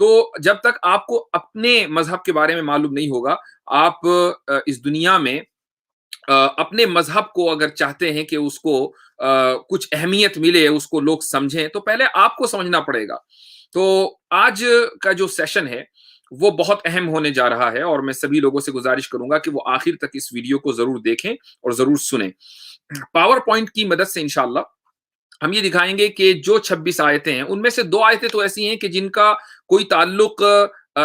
تو جب تک آپ کو اپنے مذہب کے بارے میں معلوم نہیں ہوگا، آپ اس دنیا میں اپنے مذہب کو اگر چاہتے ہیں کہ اس کو کچھ اہمیت ملے، اس کو لوگ سمجھیں، تو پہلے آپ کو سمجھنا پڑے گا۔ تو آج کا جو سیشن ہے وہ بہت اہم ہونے جا رہا ہے، اور میں سبھی لوگوں سے گزارش کروں گا کہ وہ آخر تک اس ویڈیو کو ضرور دیکھیں اور ضرور سنیں۔ پاور پوائنٹ کی مدد سے انشاءاللہ ہم یہ دکھائیں گے کہ جو 26 آیتیں ہیں ان میں سے 2 آیتیں تو ایسی ہیں کہ جن کا کوئی تعلق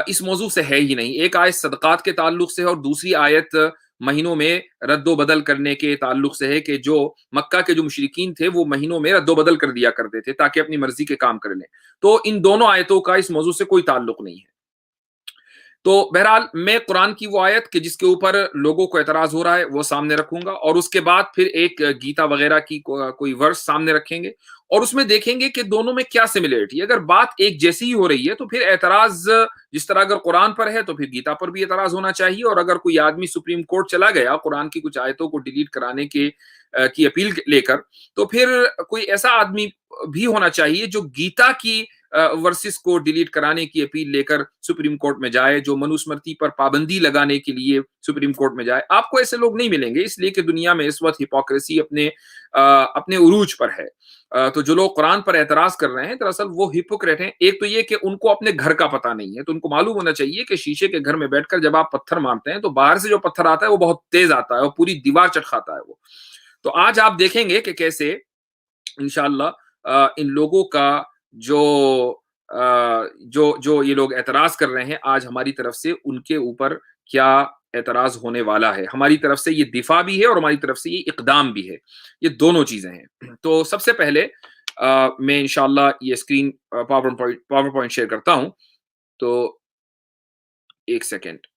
اس موضوع سے ہے ہی نہیں۔ ایک آیت صدقات کے تعلق سے ہے، اور دوسری آیت مہینوں میں رد و بدل کرنے کے تعلق سے ہے، کہ جو مکہ کے جو مشرکین تھے وہ مہینوں میں رد و بدل کر دیا کرتے تھے تاکہ اپنی مرضی کے کام کر لیں۔ تو ان دونوں آیتوں کا اس موضوع سے کوئی تعلق نہیں ہے۔ تو بہرحال میں قرآن کی وہ آیت کہ جس کے اوپر لوگوں کو اعتراض ہو رہا ہے وہ سامنے رکھوں گا، اور اس کے بعد پھر ایک گیتا وغیرہ کی کوئی ورس سامنے رکھیں گے، اور اس میں دیکھیں گے کہ دونوں میں کیا سملیرٹی ہے۔ اگر بات ایک جیسی ہی ہو رہی ہے تو پھر اعتراض جس طرح اگر قرآن پر ہے تو پھر گیتا پر بھی اعتراض ہونا چاہیے، اور اگر کوئی آدمی سپریم کورٹ چلا گیا قرآن کی کچھ آیتوں کو ڈیلیٹ کرانے کی اپیل لے کر، تو پھر کوئی ایسا آدمی بھی ہونا چاہیے جو گیتا کی ورسز کو ڈیلیٹ کرانے کی اپیل لے کر سپریم کورٹ میں جائے، جو منوسمرتی پر پابندی لگانے کے لیے سپریم کورٹ میں جائے۔ آپ کو ایسے لوگ نہیں ملیں گے، اس لیے کہ دنیا میں اس وقت ہپوکریسی اپنے عروج پر ہے۔ تو جو لوگ قرآن پر اعتراض کر رہے ہیں دراصل وہ ہپوکریٹ ہیں۔ ایک تو یہ کہ ان کو اپنے گھر کا پتہ نہیں ہے، تو ان کو معلوم ہونا چاہیے کہ شیشے کے گھر میں بیٹھ کر جب آپ پتھر مارتے ہیں تو باہر سے جو پتھر آتا ہے وہ بہت تیز آتا ہے اور پوری دیوار چٹ کھاتا ہے وہ۔ تو آج آپ دیکھیں گے کہ کیسے انشاءاللہ ان لوگوں کا جو یہ لوگ اعتراض کر رہے ہیں آج ہماری طرف سے ان کے اوپر کیا اعتراض ہونے والا ہے۔ ہماری طرف سے یہ دفاع بھی ہے اور ہماری طرف سے یہ اقدام بھی ہے، یہ دونوں چیزیں ہیں۔ تو سب سے پہلے میں انشاءاللہ یہ اسکرین پاور پوائنٹ شیئر کرتا ہوں، تو ایک سیکنڈ۔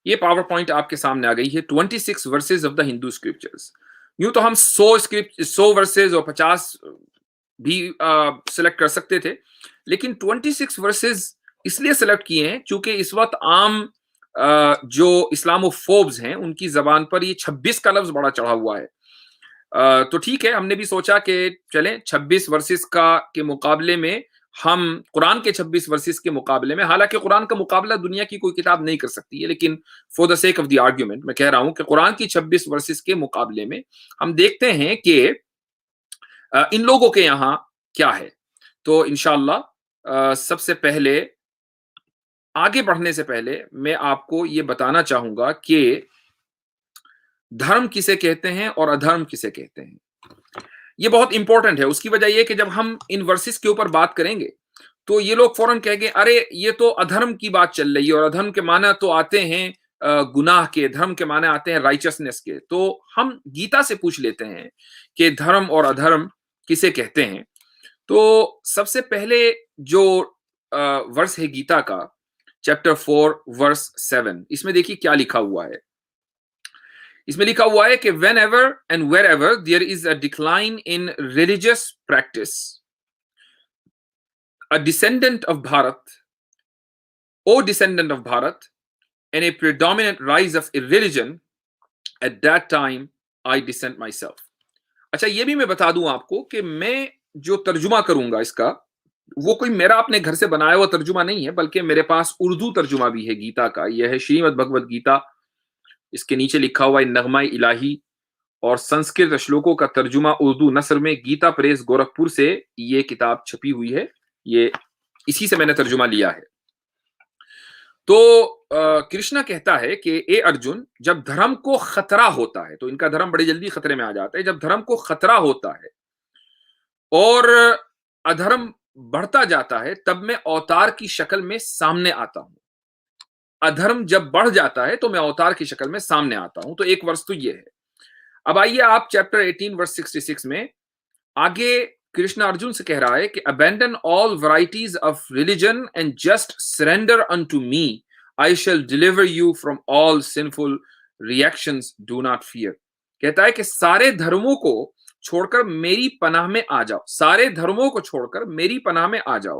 یہ پاور پوائنٹ آپ کے سامنے آ گئی ہے، 26 verses of the Hindu scriptures. یوں تو ہم 100 ورسز اور 50 بھی سلیکٹ کر سکتے تھے، لیکن 26 ورسز اس لیے سلیکٹ کیے ہیں چونکہ اس وقت عام جو اسلامو فوبز ہیں ان کی زبان پر یہ 26 کا لفظ بڑا چڑھا ہوا ہے۔ تو ٹھیک ہے، ہم نے بھی سوچا کہ چلیں 26 ورسز کے مقابلے میں ہم قرآن کے 26 ورسز کے مقابلے میں، حالانکہ قرآن کا مقابلہ دنیا کی کوئی کتاب نہیں کر سکتی ہے، لیکن for the sake of the argument میں کہہ رہا ہوں کہ قرآن کی 26 ورسز کے مقابلے میں ہم دیکھتے ہیں کہ ان لوگوں کے یہاں کیا ہے۔ تو انشاءاللہ سب سے پہلے آگے بڑھنے سے پہلے میں آپ کو یہ بتانا چاہوں گا کہ دھرم کسے کہتے ہیں اور ادھرم کسے کہتے ہیں۔ یہ بہت امپورٹنٹ ہے، اس کی وجہ یہ کہ جب ہم ان ورسز کے اوپر بات کریں گے تو یہ لوگ فوراً کہیں گے ارے یہ تو ادھرم کی بات چل رہی ہے، اور ادھرم کے معنی تو آتے ہیں گناہ کے، دھرم کے معنی آتے ہیں رائچسنس کے۔ تو ہم گیتا سے پوچھ لیتے ہیں کہ دھرم اور ادھرم کسے کہتے ہیں۔ تو سب سے پہلے جو ورس ہے گیتا کا، چیپٹر 4 ورس 7، اس میں دیکھیے کیا لکھا ہوا ہے۔ اس میں لکھا ہوا ہے کہ when ever and where ever there is a decline in religious practice, a descendant of Bharat, O descendant of Bharat, and a predominant rise of a religion, at that time I dissent myself. اچھا یہ بھی میں بتا دوں آپ کو کہ میں جو ترجمہ کروں گا اس کا وہ کوئی میرا اپنے گھر سے بنایا ہوا ترجمہ نہیں ہے، بلکہ میرے پاس اردو ترجمہ بھی ہے گیتا کا۔ یہ ہے شریمد بھگوت گیتا، اس کے نیچے لکھا ہوا ہے نغمہ الہی، اور سنسکرت شلوکوں کا ترجمہ اردو نثر میں گیتا پریس گورکھپور سے یہ کتاب چھپی ہوئی ہے، یہ اسی سے میں نے ترجمہ لیا ہے۔ تو کرشنا کہتا ہے کہ اے ارجن، جب دھرم کو خطرہ ہوتا ہے، تو ان کا دھرم بڑی جلدی خطرے میں آ جاتا ہے، جب دھرم کو خطرہ ہوتا ہے اور ادھرم بڑھتا جاتا ہے تب میں اوتار کی شکل میں سامنے آتا ہوں۔ ادھرم جب بڑھ جاتا ہے تو میں اوتار کی شکل میں سامنے آتا ہوں۔ تو ایک ورس تو یہ ہے۔ اب آئیے آپ چیپٹر 18 ورس 66 میں آگے کرشنا ارجن سے کہہ رہا ہے کہ abandon all varieties of religion and just surrender unto me, I shall deliver you from all sinful reactions, do not fear۔ کہتا ہے کہ سارے دھرموں کو چھوڑ کر میری پناہ میں آ جاؤ، سارے دھرموں کو چھوڑ کر میری پناہ میں آ جاؤ،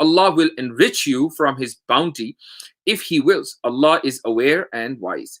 Allah will enrich you from his bounty if he wills. Allah is aware and wise.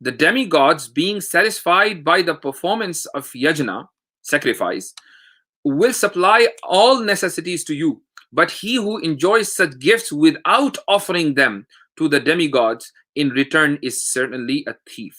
the demigods being satisfied by the performance of yajna, sacrifice, will supply all necessities to you, but he who enjoys such gifts without offering them to the demigods in return is certainly a thief.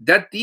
that the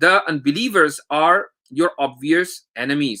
The unbelievers are your obvious enemies,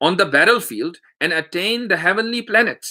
on the battlefield and attain the heavenly planets,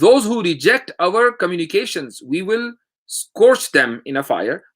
Those who reject our communications we will scorch them in a fire,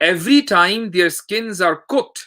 Every time their skins are cooked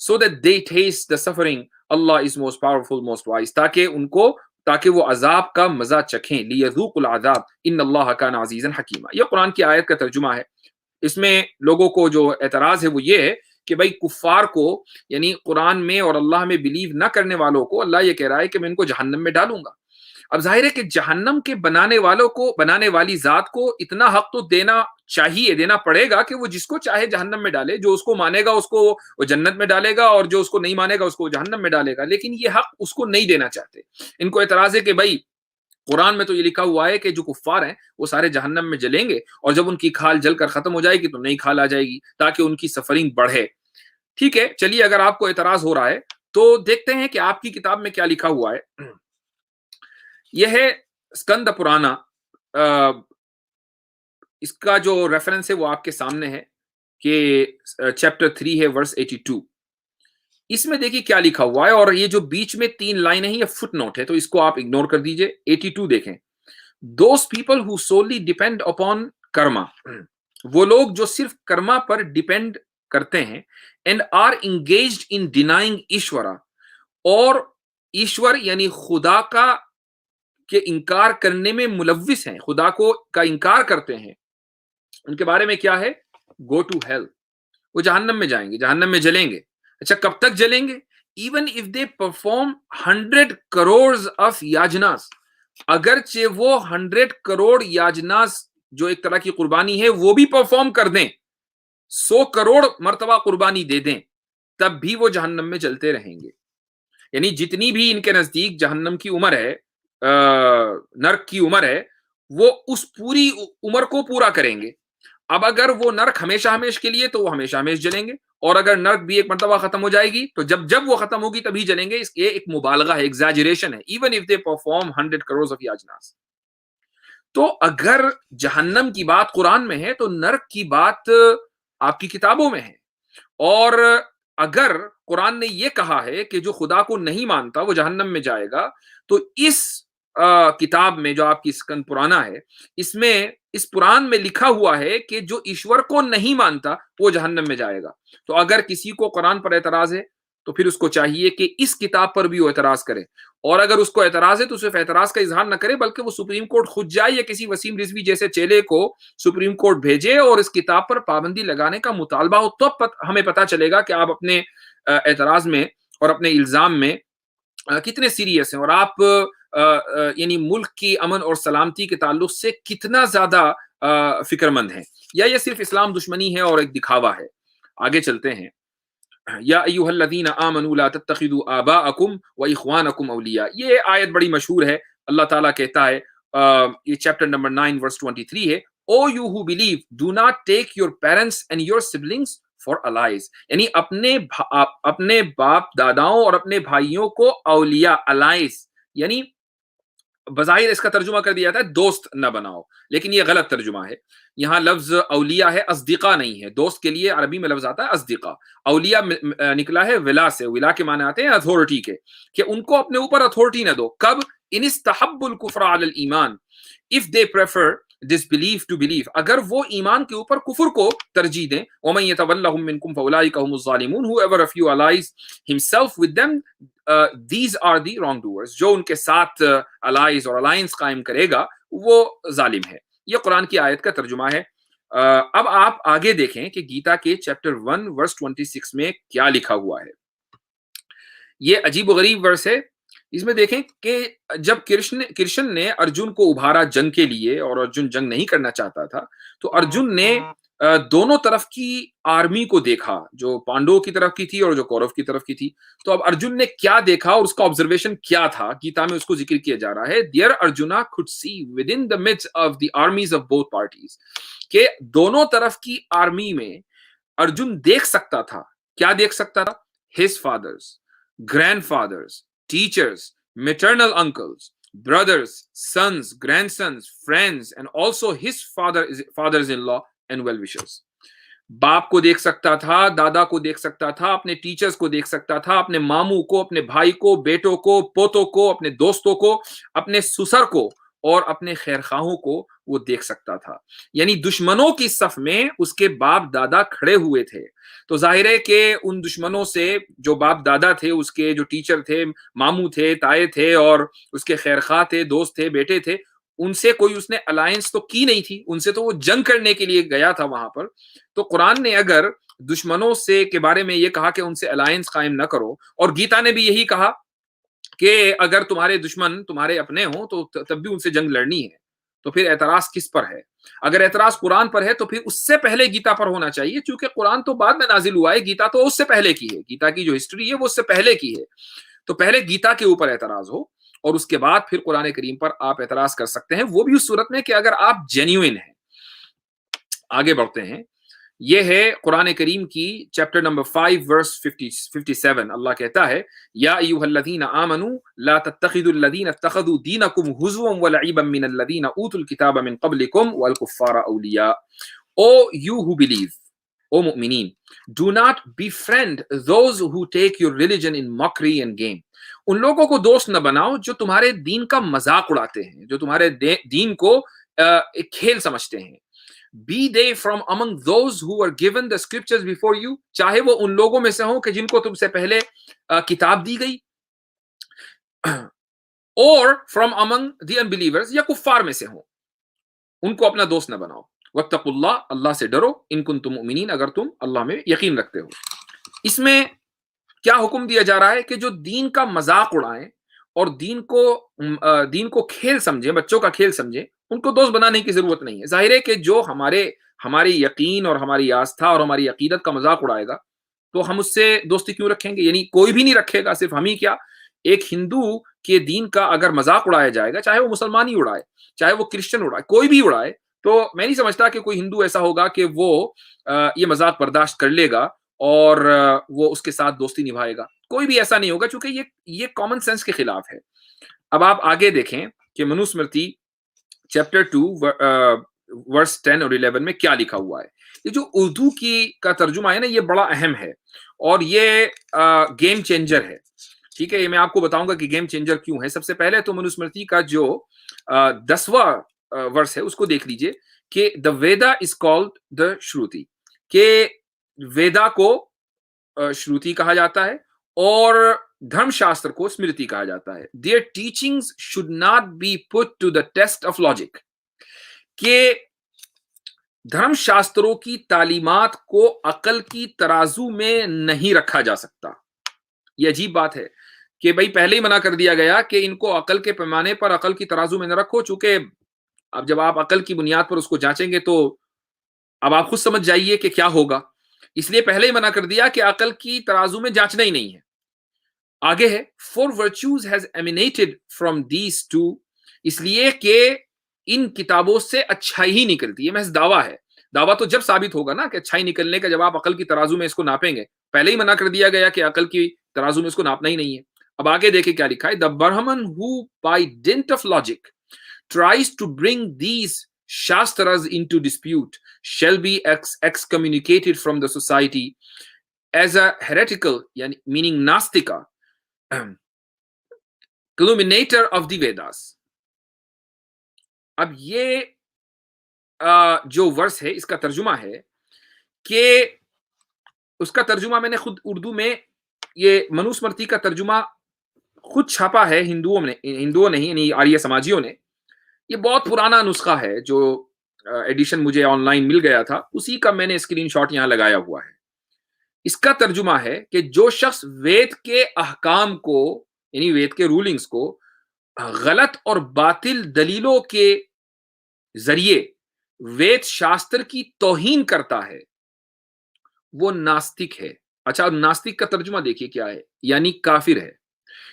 So that they taste the suffering Allah is most powerful most wise, تاکہ وہ عذاب کا مزہ چکھیں، لیذوقوا العذاب ان اللہ کان عزیزا حکیما۔ یہ قرآن کی آیت کا ترجمہ ہے۔ اس میں لوگوں کو جو اعتراض ہے وہ یہ ہے کہ بھائی کفار کو، یعنی قرآن میں اور اللہ میں بلیو نہ کرنے والوں کو اللہ یہ کہہ رہا ہے کہ میں ان کو جہنم میں ڈالوں گا۔ اب ظاہر ہے کہ جہنم کے بنانے والی ذات کو اتنا حق تو دینا پڑے گا کہ وہ جس کو چاہے جہنم میں ڈالے، جو اس کو مانے گا اس کو وہ جنت میں ڈالے گا، اور جو اس کو نہیں مانے گا اس کو جہنم میں ڈالے گا، لیکن یہ حق اس کو نہیں دینا چاہتے۔ ان کو اعتراض ہے کہ بھائی قرآن میں تو یہ لکھا ہوا ہے کہ جو کفار ہیں وہ سارے جہنم میں جلیں گے، اور جب ان کی کھال جل کر ختم ہو جائے گی تو نئی کھال آ جائے گی تاکہ ان کی سفرنگ بڑھے۔ ٹھیک ہے، چلیے اگر آپ کو اعتراض ہو رہا ہے تو دیکھتے ہیں کہ آپ کی کتاب میں کیا لکھا ہوا ہے۔ یہ ہے اسکند پرانا، اس کا جو ریفرنس ہے وہ آپ کے سامنے ہے کہ چیپٹر 3 ہے ورس 82۔ اس میں دیکھیے کیا لکھا ہوا ہے، اور یہ جو بیچ میں 3 لائن ہے یہ فٹ نوٹ ہے، تو اس کو آپ اگنور کر دیجئے۔ 82 دیکھیں، those people who solely depend upon karma, وہ لوگ جو صرف کرما پر ڈیپینڈ کرتے ہیں، and are engaged in denying Ishvara, اور ایشور یعنی خدا کا کے انکار کرنے میں ملوث ہیں، خدا کو کا انکار کرتے ہیں، ان کے بارے میں کیا ہے؟ گو ٹو ہیل، وہ جہنم میں جائیں گے، جہنم میں جلیں گے۔ اچھا کب تک جلیں گے؟ Even if they perform 100 crores of yajnas, اگرچہ وہ 100 کروڑ یاجناس جو ایک طرح کی قربانی ہے وہ بھی پرفارم کر دیں، 100 کروڑ مرتبہ قربانی دے دیں، تب بھی وہ جہنم میں جلتے رہیں گے۔ یعنی جتنی بھی ان کے نزدیک جہنم کی عمر ہے، نرک کی عمر ہے، وہ اس پوری عمر کو پورا کریں گے۔ اب اگر وہ نرک ہمیشہ ہمیشہ کے لیے تو وہ ہمیشہ ہمیشہ جلیں گے، اور اگر نرک بھی ایک مرتبہ ختم ہو جائے گی تو جب وہ ختم ہوگی تبھی جلیں گے۔ یہ ایک مبالغہ ہے، ایگزیجریشن ہے، even if they perform 100 crores of yajnas. تو اگر جہنم کی بات قرآن میں ہے تو نرک کی بات آپ کی کتابوں میں ہے، اور اگر قرآن نے یہ کہا ہے کہ جو خدا کو نہیں مانتا وہ جہنم میں جائے گا، تو اس کتاب میں جو آپ کی اسکند پرانا ہے، اس قرآن میں لکھا ہوا ہے کہ جو ایشور کو نہیں مانتا وہ جہنم میں جائے گا۔ تو اگر کسی کو قرآن پر اعتراض ہے تو پھر اس کو چاہیے کہ اس کتاب پر بھی وہ اعتراض کرے، اور اگر اس کو اعتراض ہے تو صرف اعتراض کا اظہار نہ کرے بلکہ وہ سپریم کورٹ خود جائے یا کسی وسیم رضوی جیسے چیلے کو سپریم کورٹ بھیجے اور اس کتاب پر پابندی لگانے کا مطالبہ ہو، تو ہمیں پتہ چلے گا کہ آپ اپنے اعتراض میں اور اپنے الزام میں کتنے سیریس ہیں، اور آپ یعنی ملک کی امن اور سلامتی کے تعلق سے کتنا زیادہ فکر مند ہیں، یا یہ صرف اسلام دشمنی ہے اور ایک دکھاوا ہے۔ آگے چلتے ہیں۔ یا ایھا الذین آمنوا لا تتخذوا آباءکم واخوانکم اولیاء، یہ آیت بڑی مشہور ہے۔ اللہ تعالیٰ کہتا ہے، یہ چیپٹر نمبر 9 ورس 23 ہے، او you who believe do not take your parents and your siblings for allies، یعنی اپنے باپ داداؤں اور اپنے بھائیوں کو اولیاء، allies یعنی بظاہر اس کا ترجمہ کر دیا جاتا ہے دوست نہ بناؤ، لیکن یہ غلط ترجمہ ہے۔ یہاں لفظ اولیاء ہے، اصدقاء نہیں ہے۔ دوست کے لیے عربی میں لفظ آتا ہے اصدقاء، اولیاء نکلا ہے ولا سے، ولا کے معنی آتے ہیں اتھارٹی کے، کہ ان کو اپنے اوپر اتھارٹی نہ دو۔ کب؟ ان استحب الکفر علی الایمان، if they prefer disbelief to belief، اگر وہ ایمان کے اوپر کفر کو ترجیح دیں۔ ومن یتولہم منکم فاولئک هم الظالمون، whoever of you allies himself with them these are the wrongdoers، جو ان کے ساتھ allies اور alliance قائم کرے گا وہ ظالم ہے۔ یہ قرآن کی آیت کا ترجمہ ہے۔ اب آپ آگے دیکھیں کہ گیتا کے چیپٹر 1 ورس 26 میں کیا لکھا ہوا ہے۔ یہ عجیب و غریب ورس ہے۔ اس میں دیکھیں کہ جب کرشن نے ارجن کو ابھارا جنگ کے لیے، اور ارجن جنگ نہیں کرنا چاہتا تھا، تو ارجن نے دونوں طرف کی آرمی کو دیکھا، جو پانڈو کی طرف کی تھی اور جو کورو کی طرف کی تھی۔ تو اب ارجن نے کیا دیکھا اور اس کا آبزرویشن کیا تھا، گیتا میں اس کو ذکر کیا جا رہا ہے۔ There Arjuna could see within the midst of the armies of both parties، کہ دونوں طرف کی آرمی میں ارجن دیکھ سکتا تھا۔ کیا دیکھ سکتا تھا؟ his fathers، grandfathers، teachers، maternal uncles، brothers، sons، grandsons، friends and also his fathers-in-law and well-wishers۔ باپ کو دیکھ سکتا تھا، دادا کو دیکھ سکتا تھا، اپنے ٹیچرز کو دیکھ سکتا تھا، اپنے ماموں کو، اپنے بھائی کو، بیٹوں کو، پوتوں کو، اپنے دوستوں کو، اپنے سسر کو، اور اپنے خیر خواہوں کو وہ دیکھ سکتا تھا. یعنی دشمنوں کی صف میں اس کے باپ دادا کھڑے ہوئے تھے. تو ظاہر ہے کہ ان دشمنوں سے جو باپ دادا تھے، اس کے جو ٹیچر تھے، ماموں تھے، تائے تھے، اور اس کے خیر خواہ تھے، دوست تھے، بیٹے تھے، ان سے کوئی اس نے الائنس تو کی نہیں تھی، ان سے تو وہ جنگ کرنے کے لیے گیا تھا وہاں پر. تو قرآن نے اگر دشمنوں سے کے بارے میں یہ کہا کہ ان سے الائنس قائم نہ کرو، اور گیتا نے بھی یہی کہا کہ اگر تمہارے دشمن تمہارے اپنے ہوں تو تب بھی ان سے جنگ لڑنی ہے، تو پھر اعتراض کس پر ہے؟ اگر اعتراض قرآن پر ہے تو پھر اس سے پہلے گیتا پر ہونا چاہیے، چونکہ قرآن تو بعد میں نازل ہوا ہے، گیتا تو اس سے پہلے کی ہے، گیتا کی جو ہسٹری ہے وہ اس سے پہلے کی ہے. تو پہلے گیتا کے اوپر اعتراض ہو، اور اس کے بعد پھر قرآن کریم پر آپ اعتراض کر سکتے ہیں، وہ بھی اس صورت میں کہ اگر آپ جینیوئن ہیں. آگے بڑھتے ہیں. یہ ہے قرآن کریم کی چیپٹر نمبر 5 ورس 57. اللہ کہتا ہے یا ایھا الذین آمنوا لا تتخذوا الذین اتخذوا دینکم ہزوا ولعبا من الذین اوتوا الکتاب من قبلکم والکفار اولیاء. O you who believe, O مؤمنین, do not befriend those who take your religion in mockery and game. ان لوگوں کو دوست نہ بناؤ جو تمہارے دین کا مذاق اڑاتے ہیں، جو تمہارے دین کو ایک کھیل سمجھتے ہیں. Be they from among those who were given the scriptures before you. چاہے وہ ان لوگوں میں سے ہوں کہ جن کو تم سے پہلے کتاب دی گئی، or from among the unbelievers، یا کفار میں سے ہوں، ان کو اپنا دوست نہ بناؤ. واتقوا اللہ، اللہ سے ڈرو، ان کنتم مؤمنین، اگر تم اللہ میں یقین رکھتے ہو. اس میں کیا حکم دیا جا رہا ہے کہ جو دین کا مذاق اڑائیں اور دین کو کھیل سمجھیں، بچوں کا کھیل سمجھیں، ان کو دوست بنانے کی ضرورت نہیں ہے. ظاہر ہے کہ جو ہماری یقین اور ہماری آستھا اور ہماری عقیدت کا مذاق اڑائے گا تو ہم اس سے دوستی کیوں رکھیں گے؟ یعنی کوئی بھی نہیں رکھے گا، صرف ہم ہی کیا. ایک ہندو کے دین کا اگر مذاق اڑایا جائے گا، چاہے وہ مسلمان ہی اڑائے، چاہے وہ کرسچن اڑائے، کوئی بھی اڑائے، تو میں نہیں سمجھتا کہ کوئی ہندو ایسا ہوگا کہ وہ یہ مذاق برداشت کر لے گا اور وہ اس کے ساتھ دوستی نبھائے گا. کوئی بھی ایسا نہیں ہوگا، چونکہ یہ کامن سینس کے خلاف ہے. اب آپ آگے دیکھیں کہ منوسمرتی چیپٹر 2 ورس 10 اور 11 میں کیا لکھا ہوا ہے. یہ جو اردو کا ترجمہ ہے نا، یہ بڑا اہم ہے اور یہ گیم چینجر ہے. ٹھیک ہے، یہ میں آپ کو بتاؤں گا کہ گیم چینجر کیوں ہے. سب سے پہلے تو منوسمرتی کا جو 10واں ورس ہے اس کو دیکھ لیجئے کہ دا ویدا از کالڈ دا شروتی، کہ ویدا کو شروتی کہا جاتا ہے اور دھرم شاستر کو اسمرتی کہا جاتا ہے. Their teachings should not be put to the test of logic. کہ دھرم شاستروں کی تعلیمات کو عقل کی ترازو میں نہیں رکھا جا سکتا. یہ عجیب بات ہے کہ بھائی پہلے ہی منع کر دیا گیا کہ ان کو عقل کے پیمانے پر، عقل کی ترازو میں نہ رکھو، چونکہ اب جب آپ عقل کی بنیاد پر اس کو جانچیں گے تو اب آپ خود سمجھ جائیے کہ کیا ہوگا. اس لیے پہلے ہی منع کر دیا کہ عقل کی ترازو میں جانچنا ہی نہیں ہے. آگے ہے for virtues has emanated from these two، اس لیے کہ ان کتابوں سے اچھائی ہی نکلتی ہے. محض دعویٰ ہے. دعویٰ تو جب ثابت ہوگا نا کہ اچھائی نکلنے کا، جب آپ عقل کی ترازو میں اس کو ناپیں گے. پہلے ہی منع کر دیا گیا کہ عقل کی ترازو میں اس کو ناپنا ہی نہیں ہے. اب آگے دیکھیں کیا لکھا ہے. The Brahman who by dint of logic tries to bring these shastras into dispute shall be excommunicated from the society as a heretical, meaning nastika, calumniator of the Vedas. اب یہ جو ورس ہے اس کا ترجمہ ہے کہ اس کا ترجمہ میں نے خود اردو میں، یہ منوسمرتی کا ترجمہ خود چھاپا ہے ہندوؤں نے یعنی آریہ سماجیوں نے. یہ بہت پرانا نسخہ ہے، جو ایڈیشن مجھے آن لائن مل گیا تھا، اسی کا میں نے اسکرین شاٹ یہاں لگایا ہوا ہے. اس کا ترجمہ ہے کہ جو شخص وید کے احکام کو، یعنی وید کے رولنگز کو غلط اور باطل دلیلوں کے ذریعے وید شاستر کی توہین کرتا ہے، وہ ناستک ہے. اچھا، ناستک کا ترجمہ دیکھیے کیا ہے، یعنی کافر ہے.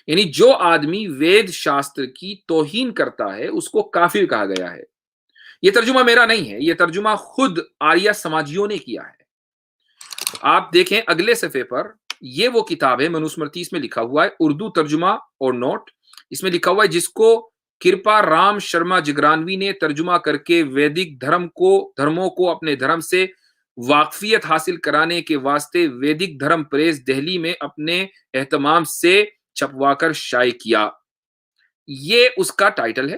یعنی جو آدمی وید شاستر کی توہین کرتا ہے اس کو کافر کہا گیا ہے. یہ ترجمہ میرا نہیں ہے، یہ ترجمہ خود آریہ سماجیوں نے کیا ہے. آپ دیکھیں اگلے صفحے پر، یہ وہ کتاب ہے منوسمرتی، اس میں لکھا ہوا ہے اردو ترجمہ اور نوٹ. اس میں لکھا ہوا ہے جس کو کرپا رام شرما جگرانوی نے ترجمہ کر کے ویدک دھرموں کو اپنے دھرم سے واقفیت حاصل کرانے کے واسطے ویدک دھرم پریس دہلی میں اپنے اہتمام سے چھپوا کر شائع کیا. یہ اس کا ٹائٹل ہے.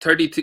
33,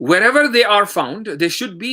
Wherever they are found, they should be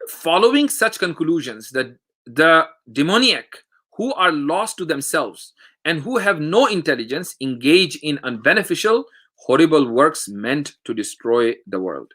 Following such conclusions, the demoniac who are lost to themselves and who have no intelligence engage in unbeneficial horrible works meant to destroy the world.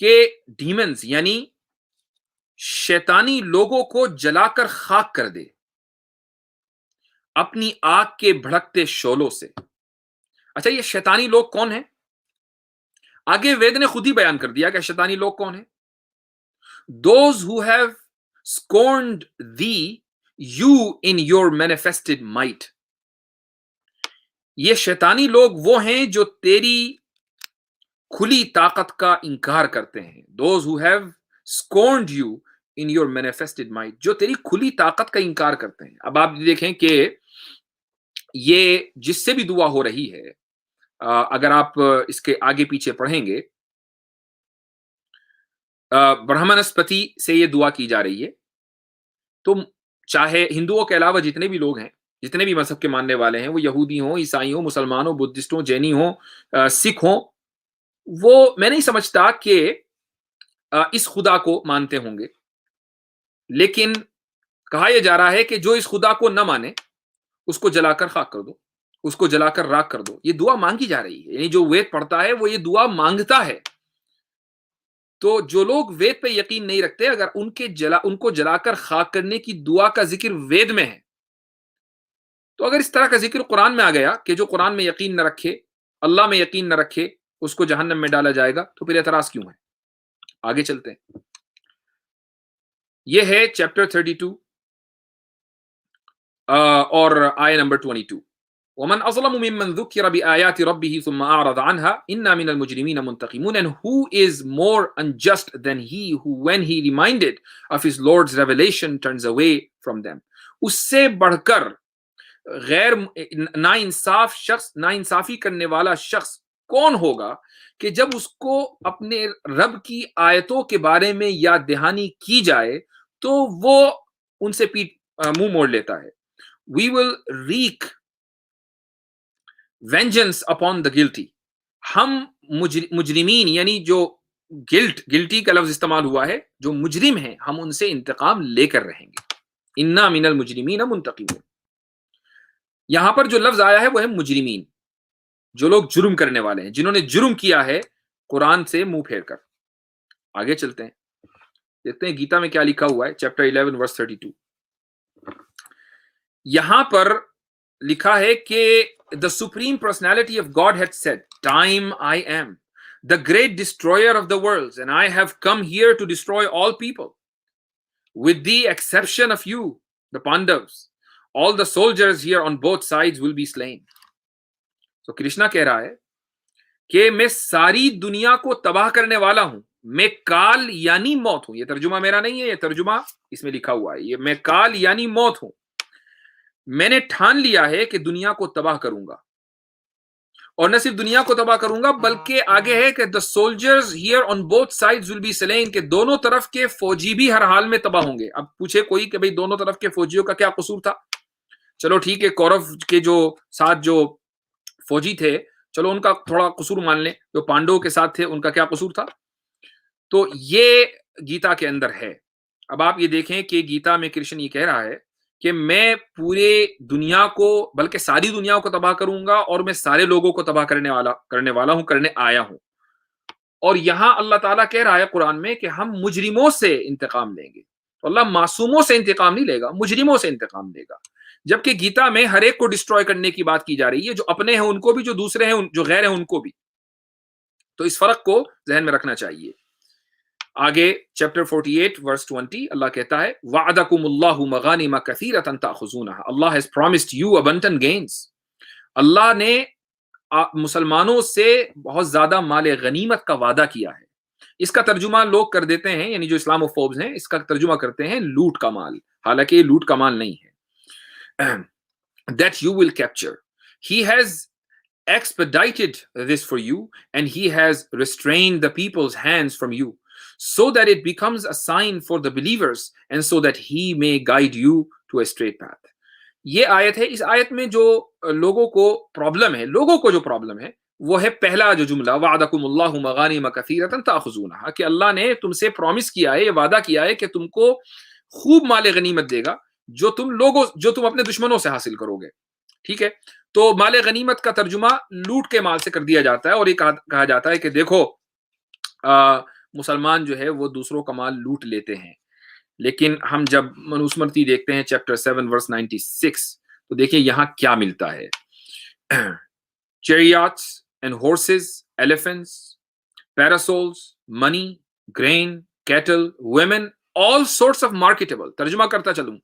کہ demons یعنی شیطانی لوگوں کو جلا کر خاک کر دے اپنی آگ کے بھڑکتے شعلوں سے. اچھا یہ شیطانی لوگ کون ہیں؟ آگے وید نے خود ہی بیان کر دیا کہ شیطانی لوگ کون ہیں. Those who have scorned thee, you in your manifested might. یہ شیطانی لوگ وہ ہیں جو تیری کھلی طاقت کا انکار کرتے ہیں. Those who have scorned you in your manifested might, جو تیری کھلی طاقت کا انکار کرتے ہیں. اب آپ دیکھیں کہ یہ جس سے بھی دعا ہو رہی ہے، اگر آپ اس کے آگے پیچھے پڑھیں گے، برہمنسپتی سے یہ دعا کی جا رہی ہے. تو چاہے ہندوؤں کے علاوہ جتنے بھی لوگ ہیں، جتنے بھی مذہب کے ماننے والے ہیں، وہ یہودی ہوں، عیسائی ہوں، مسلمان ہوں، بدھسٹ ہوں، جینی ہوں، سکھ ہوں، وہ میں نہیں سمجھتا کہ اس خدا کو مانتے ہوں گے. لیکن کہا یہ جا رہا ہے کہ جو اس خدا کو نہ مانے اس کو جلا کر خاک کر دو، اس کو جلا کر راکھ کر دو. یہ دعا مانگی جا رہی ہے، یعنی جو وید پڑھتا ہے وہ یہ دعا مانگتا ہے. تو جو لوگ وید پہ یقین نہیں رکھتے، اگر ان کو جلا کر خاک کرنے کی دعا کا ذکر وید میں ہے، تو اگر اس طرح کا ذکر قرآن میں آ گیا کہ جو قرآن میں یقین نہ رکھے، اللہ میں یقین نہ رکھے، اس کو جہنم میں ڈالا جائے گا، تو پھر اعتراض کیوں ہے؟ آگے چلتے ہیں. یہ ہے چیپٹر 32 اور آیہ نمبر 22. وَمَنْ أَظْلَمُ مِمَّنْ ذُكِّرَ بِآيَاتِ رَبِّهِ ثُمَّ أَعْرَضَ عَنْهَا إِنَّا مِنَ الْمُجْرِمِينَ مُنْتَقِمُونَ. And who is more unjust than he who when he reminded of his Lord's revelation turns away from them. اس سے بڑھ کر غیر ناانصافی کرنے والا شخص کون ہوگا کہ جب اس کو اپنے رب کی آیتوں کے بارے میں یاد دہانی کی جائے تو وہ ان سے منہ موڑ لیتا ہے. We will wreak vengeance upon the guilty. ہم مجرمین یعنی جو گلٹی کا لفظ استعمال ہوا ہے، جو مجرم ہیں، ہم ان سے انتقام لے کر رہیں گے. انا من المجرمین منتقمون. یہاں پر جو لفظ آیا ہے وہ ہے مجرمین، جو لوگ جرم کرنے والے ہیں، جنہوں نے جرم کیا ہے قرآن سے منہ پھیر کر. آگے چلتے ہیں، دیکھتے ہیں گیتا میں کیا لکھا ہوا ہے. چیپٹر 11 ورس 32. یہاں پر لکھا ہے کہ the supreme personality of God had said, time I am the great destroyer of the worlds, and I have come here to destroy all people with the exception of you, the Pandavas. All the soldiers here on both sides will be slain. So Krishna کہہ رہا ہے کہ میں ساری دنیا کو تباہ کرنے والا ہوں. میں کال یعنی موت ہوں. یہ ترجمہ میرا نہیں ہے، یہ ترجمہ اس میں لکھا ہوا ہے. یہ میں کال یعنی موت ہوں. میں نے ٹھان لیا ہے کہ دنیا کو تباہ کروں گا، اور نہ صرف دنیا کو تباہ کروں گا بلکہ آگے ہے کہ the soldiers here on both sides will be slain، کہ دونوں طرف کے فوجی بھی ہر حال میں تباہ ہوں گے. اب پوچھے کوئی کہ بھئی دونوں طرف کے فوجیوں کا کیا قصور تھا؟ چلو ٹھیک ہے، کورو کے جو ساتھ جو فوجی تھے، چلو ان کا تھوڑا قصور مان لیں، جو پانڈو کے ساتھ تھے ان کا کیا قصور تھا؟ تو یہ گیتا کے اندر ہے. اب آپ یہ دیکھیں کہ گیتا میں کرشن یہ کہہ رہا ہے کہ میں پورے دنیا کو بلکہ ساری دنیا کو تباہ کروں گا، اور میں سارے لوگوں کو تباہ کرنے والا ہوں، کرنے آیا ہوں. اور یہاں اللہ تعالیٰ کہہ رہا ہے قرآن میں کہ ہم مجرموں سے انتقام لیں گے. تو اللہ معصوموں سے انتقام نہیں لے گا، مجرموں سے انتقام لے گا. جبکہ گیتا میں ہر ایک کو ڈسٹروائے کرنے کی بات کی جا رہی ہے، جو اپنے ہیں ان کو بھی، جو دوسرے ہیں، جو غیر ہیں ان کو بھی. تو اس فرق کو ذہن میں رکھنا چاہیے. آگے چیپٹر 48 ورس 20 اللہ کہتا ہے وعدکم اللہ مغانم کثیرۃ تاخذونها. اللہ has promised you abundant gains. اللہ نے مسلمانوں سے بہت زیادہ مال غنیمت کا وعدہ کیا ہے. اس کا ترجمہ لوگ کر دیتے ہیں، یعنی جو اسلاموفوبز ہیں اس کا ترجمہ کرتے ہیں لوٹ کا مال، حالانکہ یہ لوٹ کا مال نہیں ہے. that you will capture. He has expedited this for you, and he has restrained the people's hands from you, so that it becomes a sign for the believers, and so that he may guide you to a straight path. یہ آیت ہے. اس آیت میں جو لوگوں کو problem ہے وہ ہے پہلا جو جملہ وعدکم اللہ مغانم کثیرۃ تاخذونها، کہ اللہ نے تم سے پرومس کیا ہے، یہ وعدہ کیا ہے کہ تم کو خوب مال غنیمت دے گا جو تم اپنے دشمنوں سے حاصل کرو گے. ٹھیک ہے، تو مال غنیمت کا ترجمہ لوٹ کے مال سے کر دیا جاتا ہے، اور یہ کہا جاتا ہے کہ دیکھو مسلمان جو ہے وہ دوسروں کا مال لوٹ لیتے ہیں، لیکن ہم جب منوسمرتی دیکھتے ہیں چیپٹر 7 ورس 96 تو دیکھیں یہاں کیا ملتا ہے. chariots and horses, elephants, parasols, money, grain, cattle, women, all sorts of marketable. ترجمہ کرتا چلوں،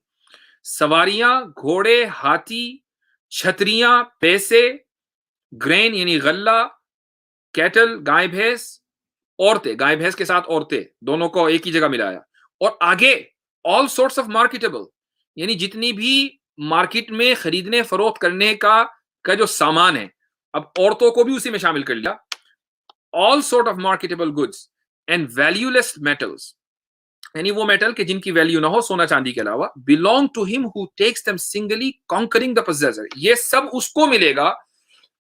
سواریاں، گھوڑے، ہاتھی، چھتریاں، پیسے، گرین یعنی غلہ، کیٹل گائے بھینس، عورتیں، گائے بھینس کے ساتھ عورتیں، دونوں کو ایک ہی جگہ ملایا، اور آگے all sorts of marketable یعنی جتنی بھی مارکیٹ میں خریدنے فروخت کرنے کا جو سامان ہے، اب عورتوں کو بھی اسی میں شامل کر لیا. all sort of marketable goods and valueless metals یعنی وہ میٹل کہ جن کی ویلیو نہ ہو سونا چاندی کے علاوہ، belong to him who takes them singly, conquering the possessor. یہ سب اس کو ملے گا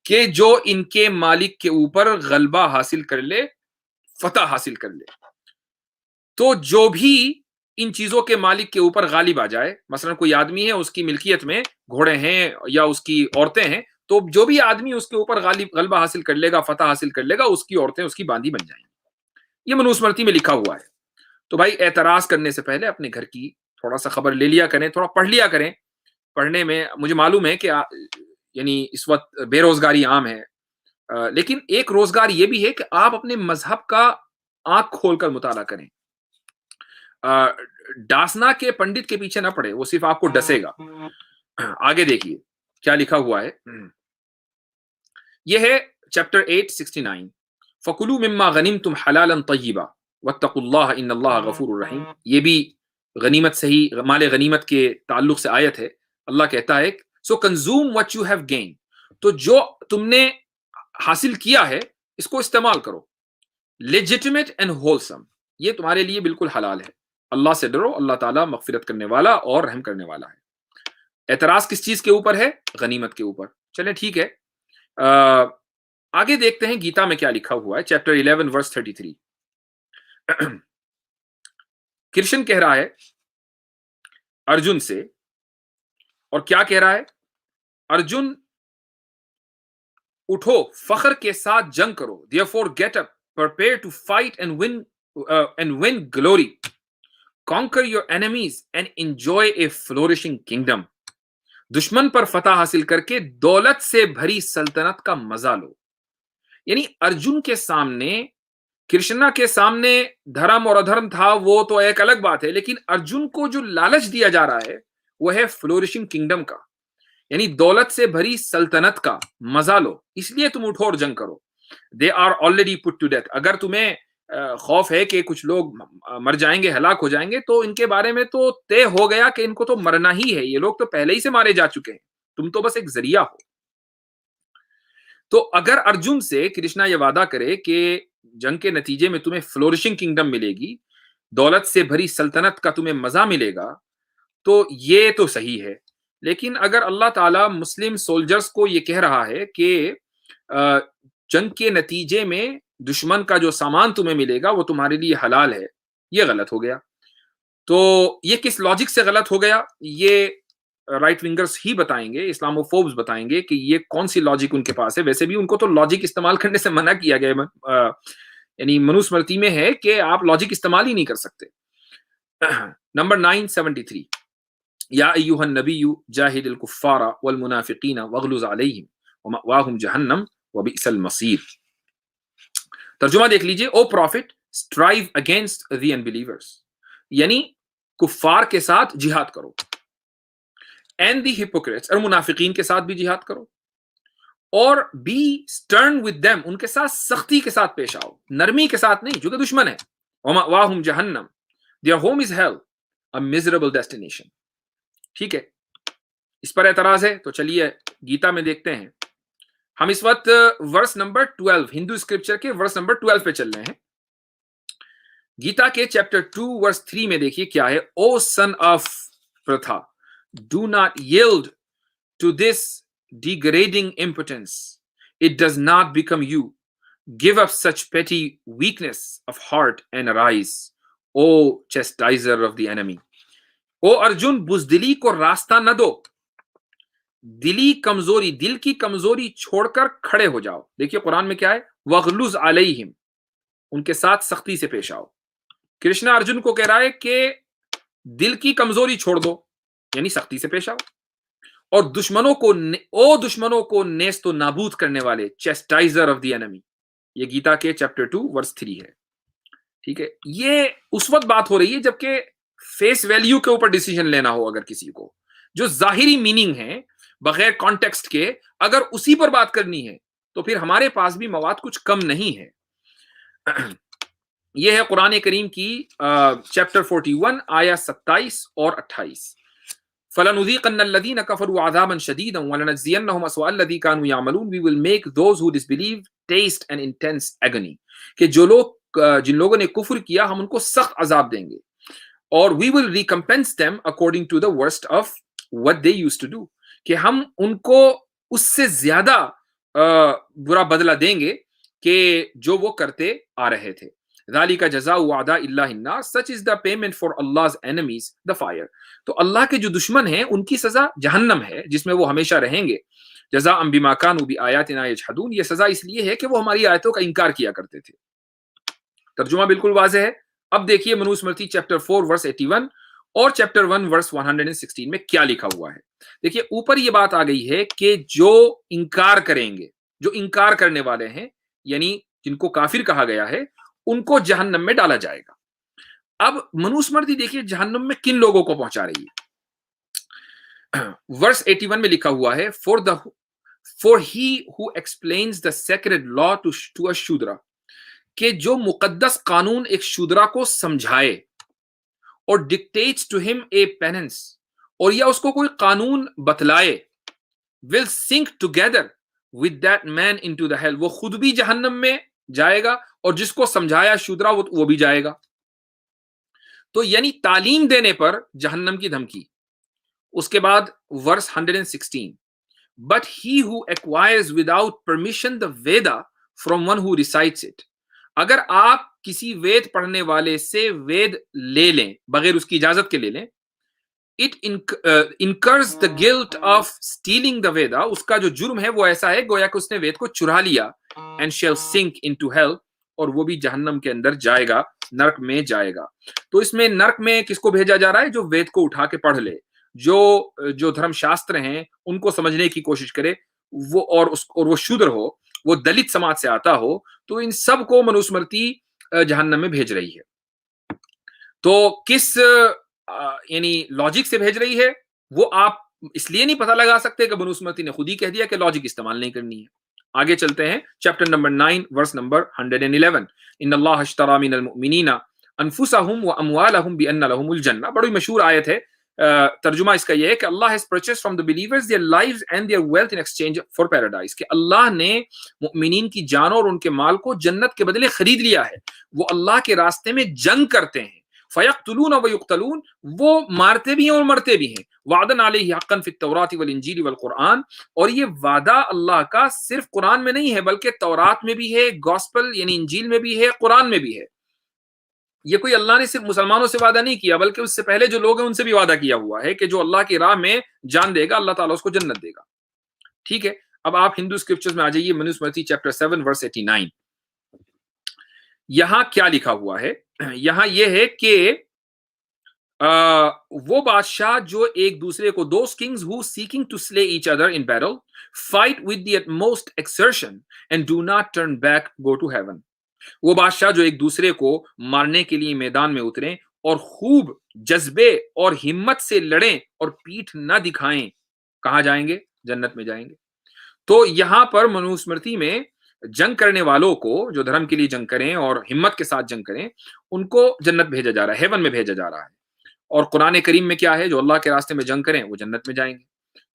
کہ جو ان کے مالک کے اوپر غلبہ حاصل کر لے، فتح حاصل کر لے. تو جو بھی ان چیزوں کے مالک کے اوپر غالب آ جائے، مثلا کوئی آدمی ہے اس کی ملکیت میں گھوڑے ہیں یا اس کی عورتیں ہیں، تو جو بھی آدمی اس کے اوپر غلبہ حاصل کر لے گا، فتح حاصل کر لے گا، اس کی عورتیں اس کی باندھی بن جائیں گی. یہ منوسمرتی میں لکھا ہوا ہے. تو بھائی اعتراض کرنے سے پہلے اپنے گھر کی تھوڑا سا خبر لے لیا کریں، تھوڑا پڑھ لیا کریں. پڑھنے میں مجھے معلوم ہے کہ یعنی اس وقت بے روزگاری عام ہے، لیکن ایک روزگار یہ بھی ہے کہ آپ اپنے مذہب کا آنکھ کھول کر مطالعہ کریں. ڈاسنا کے پنڈت کے پیچھے نہ پڑے، وہ صرف آپ کو ڈسے گا. آگے دیکھیے کیا لکھا ہوا ہے. یہ ہے چیپٹر 8:69. فَكُلُوا مِمَّا غَنِمْتُمْ حَلَالًا طَيِّبًا وَاتَّقُوا اللَّهَ إِنَّ اللَّهَ غَفُورٌ رَحِيمٌ. یہ بھی غنیمت سے ہی، مال غنیمت کے تعلق سے آیت ہے. اللہ کہتا ہے سو consume what you have gained. تو جو تم نے حاصل کیا ہے اس کو استعمال کرو. legitimate and wholesome، یہ تمہارے لیے بالکل حلال ہے. اللہ سے ڈرو، اللہ تعالیٰ مغفرت کرنے والا اور رحم کرنے والا ہے. اعتراض کس چیز کے اوپر ہے؟ غنیمت کے اوپر. چلیں ٹھیک ہے، آگے دیکھتے ہیں گیتا میں کیا لکھا ہوا ہے. چیپٹر 11 ورس 33. کرشن کہہ رہا ہے ارجن سے، اور کیا کہہ رہا ہے؟ ارجن اٹھو، فخر کے ساتھ جنگ کرو. therefore get up, prepare to fight and win glory. conquer your enemies and enjoy a flourishing kingdom. دشمن پر فتح حاصل کر کے دولت سے بھری سلطنت کا مزہ لو. یعنی ارجن کے سامنے، کرشنا کے سامنے دھرم اور ادھرم تھا، وہ تو ایک الگ بات ہے، لیکن ارجن کو جو لالچ دیا جا رہا ہے وہ ہے فلورشنگ کنگڈم کا، یعنی دولت سے بھری سلطنت کا مزہ لو، اس لیے تم اٹھو اور جنگ کرو. They are already put to death. اگر تمہیں خوف ہے کہ کچھ لوگ مر جائیں گے، ہلاک ہو جائیں گے، تو ان کے بارے میں تو طے ہو گیا کہ ان کو تو مرنا ہی ہے. یہ لوگ تو پہلے ہی سے مارے جا چکے ہیں، تم تو بس ایک ذریعہ ہو. تو اگر ارجن سے کرشنا یہ وعدہ کرے کہ جنگ کے نتیجے میں تمہیں فلورشنگ کنگڈم ملے گی، دولت سے بھری سلطنت کا تمہیں مزہ ملے گا، تو یہ تو صحیح ہے. لیکن اگر اللہ تعالیٰ مسلم سولجرز کو یہ کہہ رہا ہے کہ جنگ کے نتیجے میں دشمن کا جو سامان تمہیں ملے گا وہ تمہارے لیے حلال ہے، یہ غلط ہو گیا. تو یہ کس لاجک سے غلط ہو گیا؟ یہ رائٹ ونگرز ہی بتائیں گے، اسلامو فوبز بتائیں گے کہ یہ کون سی لاجک ان کے پاس ہے. ویسے بھی ان کو تو لاجک استعمال کرنے سے منع کیا گیا، یعنی منوسمرتی میں ہے کہ آپ لاجک استعمال ہی نہیں کر سکتے. نمبر 973. یا ایھا النبی جاہد الکفار والمنافقین واغلظ علیہم ومأواہم جہنم وبئس المصیر. ترجمہ دیکھ لیجئے. او پروفٹ اسٹرائیو اگینسٹ دی انبلیورز، یعنی کفار کے ساتھ جہاد کرو. اینڈ دی ہپوکریٹس، اور منافقین کے ساتھ بھی جہاد کرو. اور بی اسٹرن ود دیم، ان کے ساتھ سختی کے ساتھ پیش آؤ، نرمی کے ساتھ نہیں، جو کہ دشمن ہے. ومأواہم جہنم، their home is hell, a miserable destination. ٹھیک ہے، اس پر اعتراض ہے تو چلیے گیتا میں دیکھتے ہیں. ہم اس وقت ورس نمبر 12 ہندو اسکرپچر کے ورس نمبر 12 پہ چل رہے ہیں. گیتا کے چیپٹر 2 ورس 3 میں دیکھیے کیا ہے. O son of Pritha, do not yield to this degrading impotence. It does not become you. Give up such petty weakness of heart and arise, O chastiser of the enemy. او ارجن بزدلی کو راستہ نہ دو، دلی کمزوری، دل کی کمزوری چھوڑ کر کھڑے ہو جاؤ. دیکھیے قرآن میں کیا ہے، وغلظ علیہم، ان کے ساتھ سختی سے پیش آؤ. کرشنا ارجن کو کہہ رہا ہے کہ دل کی کمزوری چھوڑ دو، یعنی سختی سے پیش آؤ. اور دشمنوں کو نیست و نابود کرنے والے، چیسٹائزر آف دی انمی، یہ گیتا کے چیپٹر 2 ورس 3 ہے. ٹھیک ہے، یہ اس وقت بات ہو رہی ہے جبکہ فیس ویلیو کے اوپر ڈیسیجن لینا ہو، اگر کسی کو جو ظاہری میننگ ہے بغیر کانٹیکسٹ کے اگر اسی پر بات کرنی ہے تو پھر ہمارے پاس بھی مواد کچھ کم نہیں ہے. یہ ہے قرآن کریم کی چیپٹر 41 آیا 27 اور 28. فَلَنُذِيقَنَّ الَّذِينَ كَفَرُوا عَذَابًا شَدِيدًا وَلَنَجْزِيَنَّهُمْ أَسْوَأَ الَّذِي كَانُوا يَعْمَلُونَ. We will make those who disbelieve taste an intense agony. کہ جو لوگ جن لوگوں نے کفر کیا ہم ان کو سخت عذاب دیں گے. اور we will recompense them according to the worst of what they used to do. کہ ہم ان کو اس سے زیادہ برا بدلہ دیں گے کہ جو وہ کرتے آ رہے تھے. ذَلِكَ جَزَاءُ أَعْدَاءِ اللَّهِ النَّارُ. Such is the payment for Allah's enemies, the fire. تو اللہ کے جو دشمن ہیں ان کی سزا جہنم ہے جس میں وہ ہمیشہ رہیں گے. جزاء بما كانوا بآياتنا يجحدون. یہ سزا اس لیے ہے کہ وہ ہماری آیتوں کا انکار کیا کرتے تھے. ترجمہ بالکل واضح ہے. اب دیکھیے منوسمرتی چیپٹر 4 ورس 81 اور چیپٹر 1 ورس 116 میں کیا لکھا ہوا ہے. دیکھیے اوپر یہ بات آ گئی ہے کہ جو انکار کریں گے، جو انکار کرنے والے ہیں، یعنی جن کو کافر کہا گیا ہے، ان کو جہنم میں ڈالا جائے گا. اب منوسمرتی دیکھیے جہنم میں کن لوگوں کو پہنچا رہی ہے. ورس 81 میں لکھا ہوا ہے for he who explains the sacred law to a shudra. کہ جو مقدس قانون ایک شودرا کو سمجھائے اور dictates to him a penance، اور یا اس کو کوئی قانون بتلائے، will sink together with that man into the hell. وہ خود بھی جہنم میں جائے گا اور جس کو سمجھایا شودرا وہ بھی جائے گا. تو یعنی تعلیم دینے پر جہنم کی دھمکی. اس کے بعد ورس 116 but he who acquires without permission the Veda from one who recites it. اگر آپ کسی وید پڑھنے والے سے وید لے لیں بغیر اس کی اجازت کے لے لیں، it incurs the guilt of stealing the Veda. اس کا جو جرم ہے وہ ایسا ہے گویا کہ اس نے وید کو چرا لیا. and shall sink into hell. اور وہ بھی جہنم کے اندر جائے گا، نرک میں جائے گا. تو اس میں نرک میں کس کو بھیجا جا رہا ہے؟ جو وید کو اٹھا کے پڑھ لے، جو دھرم شاستر ہیں ان کو سمجھنے کی کوشش کرے، وہ اور وہ شودر ہو، وہ دلت سماج سے آتا ہو، تو ان سب کو منوسمرتی جہنم میں بھیج رہی ہے. تو کس یعنی لاجک سے بھیج رہی ہے وہ آپ اس لیے نہیں پتہ لگا سکتے کہ منوسمرتی نے خود ہی کہہ دیا کہ لاجک استعمال نہیں کرنی ہے. آگے چلتے ہیں چیپٹر نمبر 9 ورس نمبر 111. ان اللہ اشتری من المؤمنین انفسهم واموالهم بان لهم الجنہ. بڑی مشہور آیت ہے. ترجمہ اس کا یہ ہے کہ اللہ has purchased from the believers their lives and their wealth in exchange for paradise. کہ اللہ نے مؤمنین کی جانوں اور ان کے مال کو جنت کے بدلے خرید لیا ہے. وہ اللہ کے راستے میں جنگ کرتے ہیں. فَيَقْتُلُونَ وَيُقْتَلُونَ. وہ مارتے بھی ہیں اور مرتے بھی ہیں. وَعْدًا عَلَيْهِ حَقًّا فِي التَّوْرَاةِ وَالْإِنْجِيلِ وَالْقُرْآنِ. اور یہ وعدہ اللہ کا صرف قرآن میں نہیں ہے بلکہ تورات میں بھی ہے، گاسپل یعنی انجیل میں بھی ہے، قرآن میں بھی ہے. یہ کوئی اللہ نے صرف مسلمانوں سے وعدہ نہیں کیا بلکہ اس سے پہلے جو لوگ ہیں ان سے بھی وعدہ کیا ہوا ہے کہ جو اللہ کی راہ میں جان دے گا اللہ تعالیٰ اس کو جنت دے گا. ٹھیک ہے، اب آپ ہندو اسکرپچرز میں آ جائیے. منوسمرتی چیپٹر 7 ورس 89. یہاں کیا لکھا ہوا ہے؟ یہاں یہ ہے کہ وہ بادشاہ جو ایک دوسرے کو those kings who seeking to slay each other in battle fight with the utmost exertion and do not turn back go to heaven. وہ بادشاہ جو ایک دوسرے کو مارنے کے لیے میدان میں اتریں اور خوب جذبے اور ہمت سے لڑیں اور پیٹھ نہ دکھائیں، کہاں جائیں گے؟ جنت میں جائیں گے. تو یہاں پر منوسمرتی میں جنگ کرنے والوں کو جو دھرم کے لیے جنگ کریں اور ہمت کے ساتھ جنگ کریں ان کو جنت بھیجا جا رہا ہے، ہیون میں بھیجا جا رہا ہے. اور قرآن کریم میں کیا ہے؟ جو اللہ کے راستے میں جنگ کریں وہ جنت میں جائیں گے.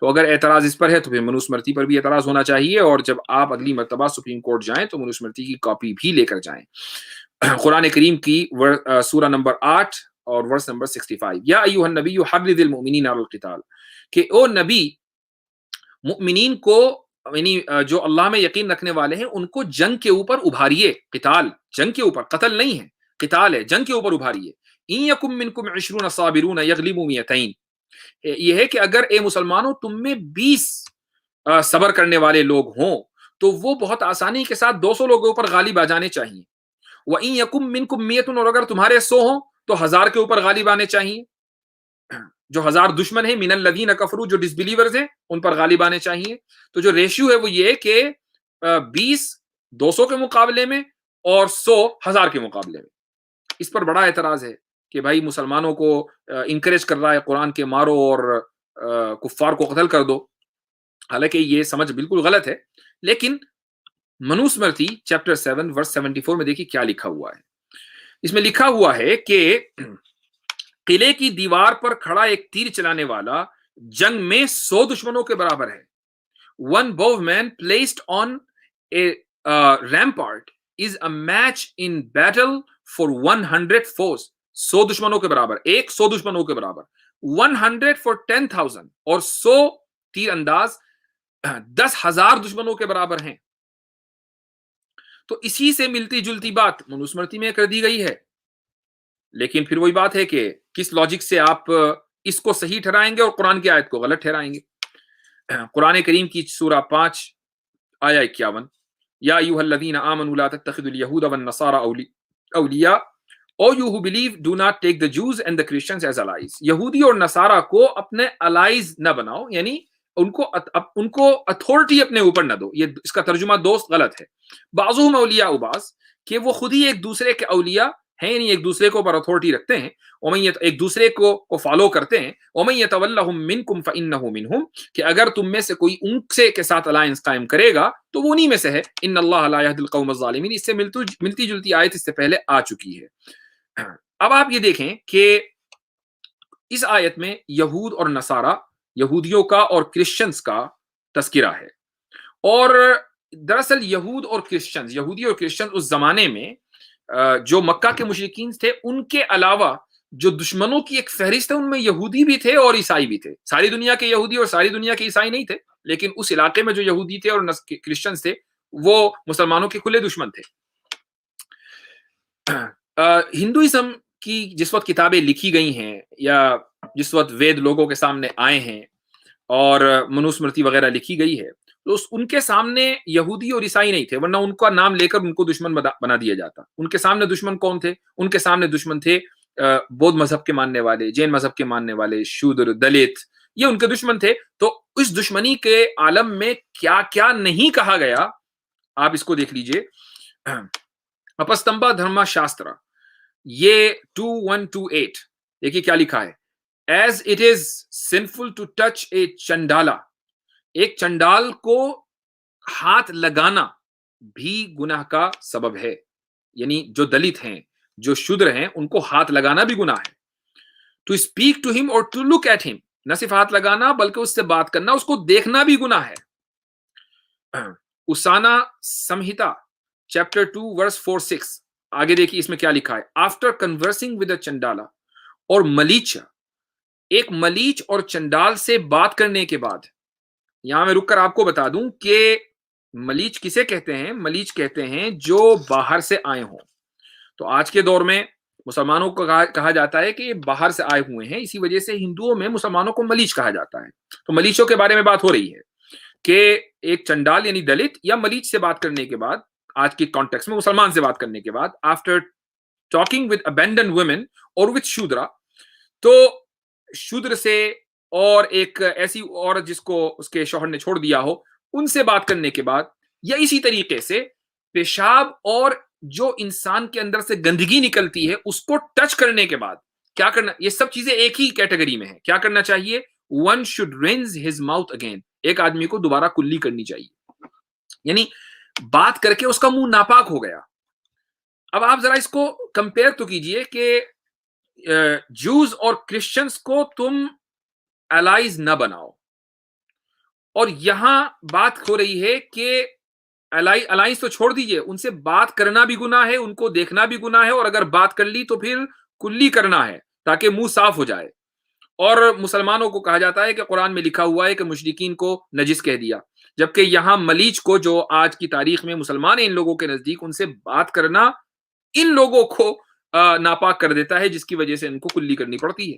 تو اگر اعتراض اس پر ہے تو پھر منوسمرتی پر بھی اعتراض ہونا چاہیے، اور جب آپ اگلی مرتبہ سپریم کورٹ جائیں تو منوسمرتی کی کاپی بھی لے کر جائیں. قرآن کریم کی سورہ نمبر 8 اور ورس نمبر 65. یا ایھا النبی حرض المؤمنین علی القتال. کہ او نبی مؤمنین کو یعنی جو اللہ میں یقین رکھنے والے ہیں ان کو جنگ کے اوپر ابھاریے. قتال جنگ کے اوپر، قتل نہیں ہے، قتال ہے، جنگ کے اوپر ابھاریے. ان یکم منکم 20 صابرون یغلبوا 200. یہ ہے کہ اگر اے مسلمانوں تم میں 20 صبر کرنے والے لوگ ہوں تو وہ بہت آسانی کے ساتھ 200 لوگوں پر غالب آ جانے چاہیے. وَإِن يَكُن مِّنكُم مِّيَّةٌ، اور اگر تمہارے 100 ہوں تو 1000 کے اوپر غالب آنے چاہیے. جو 1000 دشمن ہیں من الذین کفروا، جو ڈس بلیورز ہیں، ان پر غالب آنے چاہیے. تو جو ریشیو ہے وہ یہ کہ 20 200 کے مقابلے میں اور 100 1000 کے مقابلے میں. اس پر بڑا اعتراض ہے کہ بھائی مسلمانوں کو انکریج کر رہا ہے قرآن کے مارو اور کفار کو قتل کر دو. حالانکہ یہ سمجھ بالکل غلط ہے. لیکن منوسمرتی چیپٹر 7 ورس 74 میں دیکھیے کیا لکھا ہوا ہے. اس میں لکھا ہوا ہے کہ قلعے کی دیوار پر کھڑا ایک تیر چلانے والا جنگ میں 100 دشمنوں کے برابر ہے. One bowman placed on a rampart is a match in battle for 100 foes. 100 دشمنوں کے برابر، 100 دشمنوں کے برابر. 100 for 10,000، اور 100 تیر انداز 10,000 دشمنوں کے برابر ہیں. تو اسی سے ملتی جلتی بات منوسمرتی میں کر دی گئی ہے. لیکن پھر وہی بات ہے کہ کس لاجک سے آپ اس کو صحیح ٹھہرائیں گے اور قرآن کی آیت کو غلط ٹھہرائیں گے. قرآن کریم کی سورہ 5 آیا 51، یا ایھا الذین آمنوا لا تتخذوا اليہود والنصارى اولیاء or you who believe do not take the Jews and the Christians as allies. یہودی اور نصارہ کو اپنے allies نہ بناؤ، یعنی ان کو اتھارٹی اپنے اوپر نہ دو. یہ اس کا ترجمہ دوست غلط ہے. بعضهم اولیاء بعض، کہ وہ خود ہی ایک دوسرے کے اولیاء ہیں، یعنی ایک دوسرے کو پر اتھارٹی رکھتے ہیں، ایک دوسرے کو فالو کرتے ہیں. ومن يتولهم منكم فانه منهم، کہ اگر تم میں سے کوئی ان سے کے ساتھ الائنس قائم کرے گا تو وہ انہی میں سے ہے. ان اللہ لا يهدي القوم الظالمین. اس سے ملتی جلتی آیت اس سے پہلے آ چکی ہے. اب آپ یہ دیکھیں کہ اس آیت میں یہود اور نصارہ، یہودیوں کا اور کرسچنز کا تذکرہ ہے. اور دراصل یہود اور کرسچنز، یہودی اور کرسچنز اس زمانے میں جو مکہ کے مشرکین تھے ان کے علاوہ جو دشمنوں کی ایک فہرست ہے، ان میں یہودی بھی تھے اور عیسائی بھی تھے. ساری دنیا کے یہودی اور ساری دنیا کے عیسائی نہیں تھے، لیکن اس علاقے میں جو یہودی تھے اور کرسچنز تھے وہ مسلمانوں کے کھلے دشمن تھے. ہندوازم کی جس وقت کتابیں لکھی گئی ہیں یا جس وقت وید لوگوں کے سامنے آئے ہیں اور منوسمرتی وغیرہ لکھی گئی ہے، تو ان کے سامنے یہودی اور عیسائی نہیں تھے، ورنہ ان کا نام لے کر ان کو دشمن بنا دیا جاتا. ان کے سامنے دشمن کون تھے؟ ان کے سامنے دشمن تھے بودھ مذہب کے ماننے والے، جین مذہب کے ماننے والے، شودر، دلت، یہ ان کے دشمن تھے. تو اس دشمنی کے عالم میں کیا کیا نہیں کہا گیا، آپ اس کو دیکھ لیجئے. اپستمبا دھرما شاسترا یہ 2128 دیکھیے کیا لکھا ہے. As it is sinful to touch a chandala, ایک چنڈال کو ہاتھ لگانا بھی گناہ کا سبب ہے. یعنی جو دلت ہیں، جو شودر ہیں، ان کو ہاتھ لگانا بھی گناہ ہے. ٹو اسپیک ٹو ہم اور ٹو لک ایٹ ہم، نہ صرف ہاتھ لگانا بلکہ اس سے بات کرنا، اس کو دیکھنا بھی گناہ ہے. اسانا سمہتا چیپٹر 2 ورس 4-6 آگے دیکھیے اس میں کیا لکھا ہے. آفٹر کنورسنگ ود اے چنڈالا اور ملیچ، ایک ملیچ اور چنڈال سے بات کرنے کے بعد، یہاں میں رک کر آپ کو بتا دوں کہ ملیچ کسے کہتے ہیں؟ ملیچ کہتے ہیں جو باہر سے آئے ہوں. تو آج کے دور میں مسلمانوں کو کہا جاتا ہے کہ یہ باہر سے آئے ہوئے ہیں، اسی وجہ سے ہندوؤں میں مسلمانوں کو ملیچ کہا جاتا ہے. تو ملیچوں کے بارے میں بات ہو رہی ہے کہ ایک چنڈال یعنی دلت یا ملیچ سے بات کرنے کے بعد، آج کی کانٹیکس میں مسلمان سے بات کرنے کے بعد، after talking with abandoned woman اور وتھ شودرا، تو شودر سے اور ایک ایسی عورت جس کو اس کے شوہر نے چھوڑ دیا ہو، ان سے بات کرنے کے بعد، یا اسی طریقے سے پیشاب اور جو انسان کے اندر سے گندگی نکلتی ہے اس کو ٹچ کرنے کے بعد کیا کرنا، یہ سب چیزیں ایک ہی کیٹیگری میں ہیں. کیا کرنا چاہیے؟ One should rinse his mouth again, ایک آدمی کو دوبارہ کلی کرنی چاہیے. یعنی بات کر کے اس کا منہ ناپاک ہو گیا. اب آپ ذرا اس کو کمپیئر تو کیجئے کہ جوز اور کرسچنز کو تم الائز نہ بناؤ، اور یہاں بات ہو رہی ہے کہ الائنس تو چھوڑ دیجئے، ان سے بات کرنا بھی گناہ ہے، ان کو دیکھنا بھی گناہ ہے، اور اگر بات کر لی تو پھر کلی کرنا ہے تاکہ منہ صاف ہو جائے. اور مسلمانوں کو کہا جاتا ہے کہ قرآن میں لکھا ہوا ہے کہ مشرکین کو نجس کہہ دیا، جبکہ یہاں ملیچ کو، جو آج کی تاریخ میں مسلمان ہیں ان لوگوں کے نزدیک، ان سے بات کرنا ان لوگوں کو ناپاک کر دیتا ہے، جس کی وجہ سے ان کو کلی کرنی پڑتی ہے.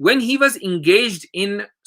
When he was engaged in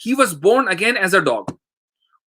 He was born again as a dog,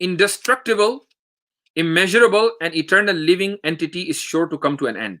indestructible, immeasurable and eternal living entity is sure to come to an end.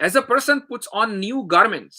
As a person puts on new garments,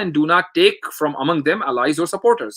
and do not take from among them allies or supporters.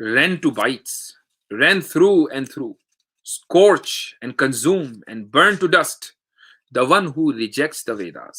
rend to bites, rend through and through, scorch and consume and burn to dust, the one who rejects the Vedas.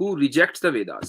Who rejects the Vedas.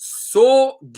100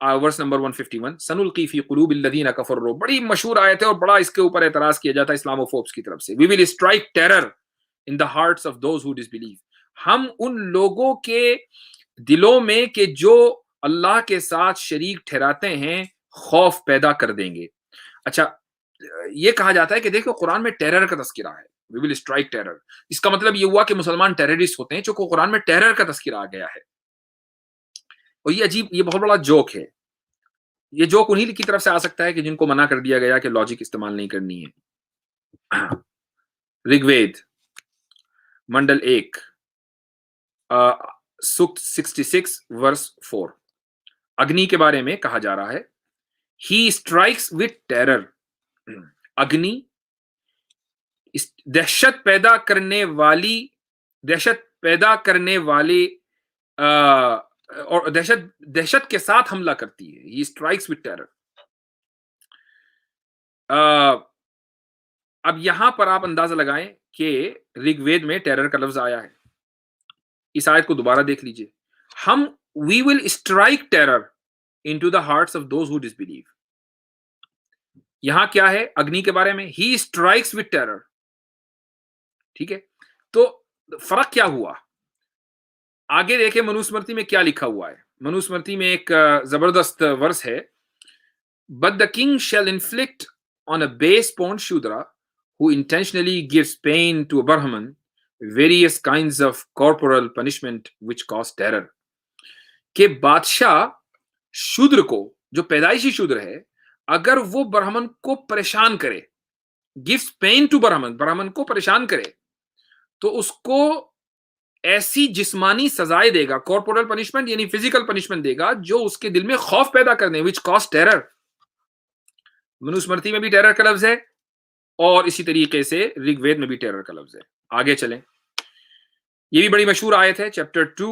verse number 151 سنلقی فی قلوب الذین کفروا، بڑی مشہور آیت ہے اور بڑا اس کے اوپر اعتراض کیا جاتا ہے اسلاموفوبس کی طرف سے. We will strike terror in the hearts of those who disbelieve, ہم ان لوگوں کے دلوں میں کہ جو اللہ کے ساتھ شریک ٹھہراتے ہیں خوف پیدا کر دیں گے. اچھا یہ کہا جاتا ہے کہ دیکھو قرآن میں ٹیرر کا تذکرہ ہے، وی ول اسٹرائک ٹیرر، اس کا مطلب یہ ہوا کہ مسلمان ٹیررسٹ ہوتے ہیں چونکہ قرآن میں ٹیرر کا تذکرہ آ گیا ہے. اور یہ عجیب، یہ بہت بڑا جوک ہے. یہ جوک انہی کی طرف سے آ سکتا ہے کہ جن کو منع کر دیا گیا کہ لاجک استعمال نہیں کرنی ہے. رگ وید منڈل 1 سکت 66 ورس 4 اگنی کے بارے میں کہا جا رہا ہے. ہی اسٹرائکس وتھ ٹیرر، اگنی دہشت پیدا کرنے والے اور دہشت کے ساتھ حملہ کرتی ہے. ہی اسٹرائکس وتھ ٹیرر. اب یہاں پر آپ اندازہ لگائیں کہ رگ وید میں ٹیرر کا لفظ آیا ہے. اس آیت کو دوبارہ دیکھ لیجئے. ہم we will strike terror into the hearts of those who disbelieve. یہاں کیا ہے اگنی کے بارے میں؟ He strikes with terror. ٹھیک ہے، تو فرق کیا ہوا؟ آگے دیکھیں منوسمرتی میں کیا لکھا ہوا ہے. منوسمرتی میں ایک زبردست ورس ہے. But the king shall inflict on a base-born Shudra who intentionally gives pain to a Brahman various kinds of corporal punishment which cause terror. کہ بادشاہ شودر کو، جو پیدائشی شودر ہے، اگر وہ برہمن کو پریشان کرے، gives pain to برہمن کو پریشان کرے، تو اس کو ایسی جسمانی سزائیں دے گا، کارپورل پنشمنٹ یعنی فزیکل پنشمنٹ دے گا جو اس کے دل میں خوف پیدا کر دیں، which cause terror. منوسمرتی میں بھی ٹیرر کا لفظ ہے اور اسی طریقے سے رگ وید میں بھی ٹیرر کا لفظ ہے. آگے چلیں، یہ بھی بڑی مشہور آیت ہے، چیپٹر 2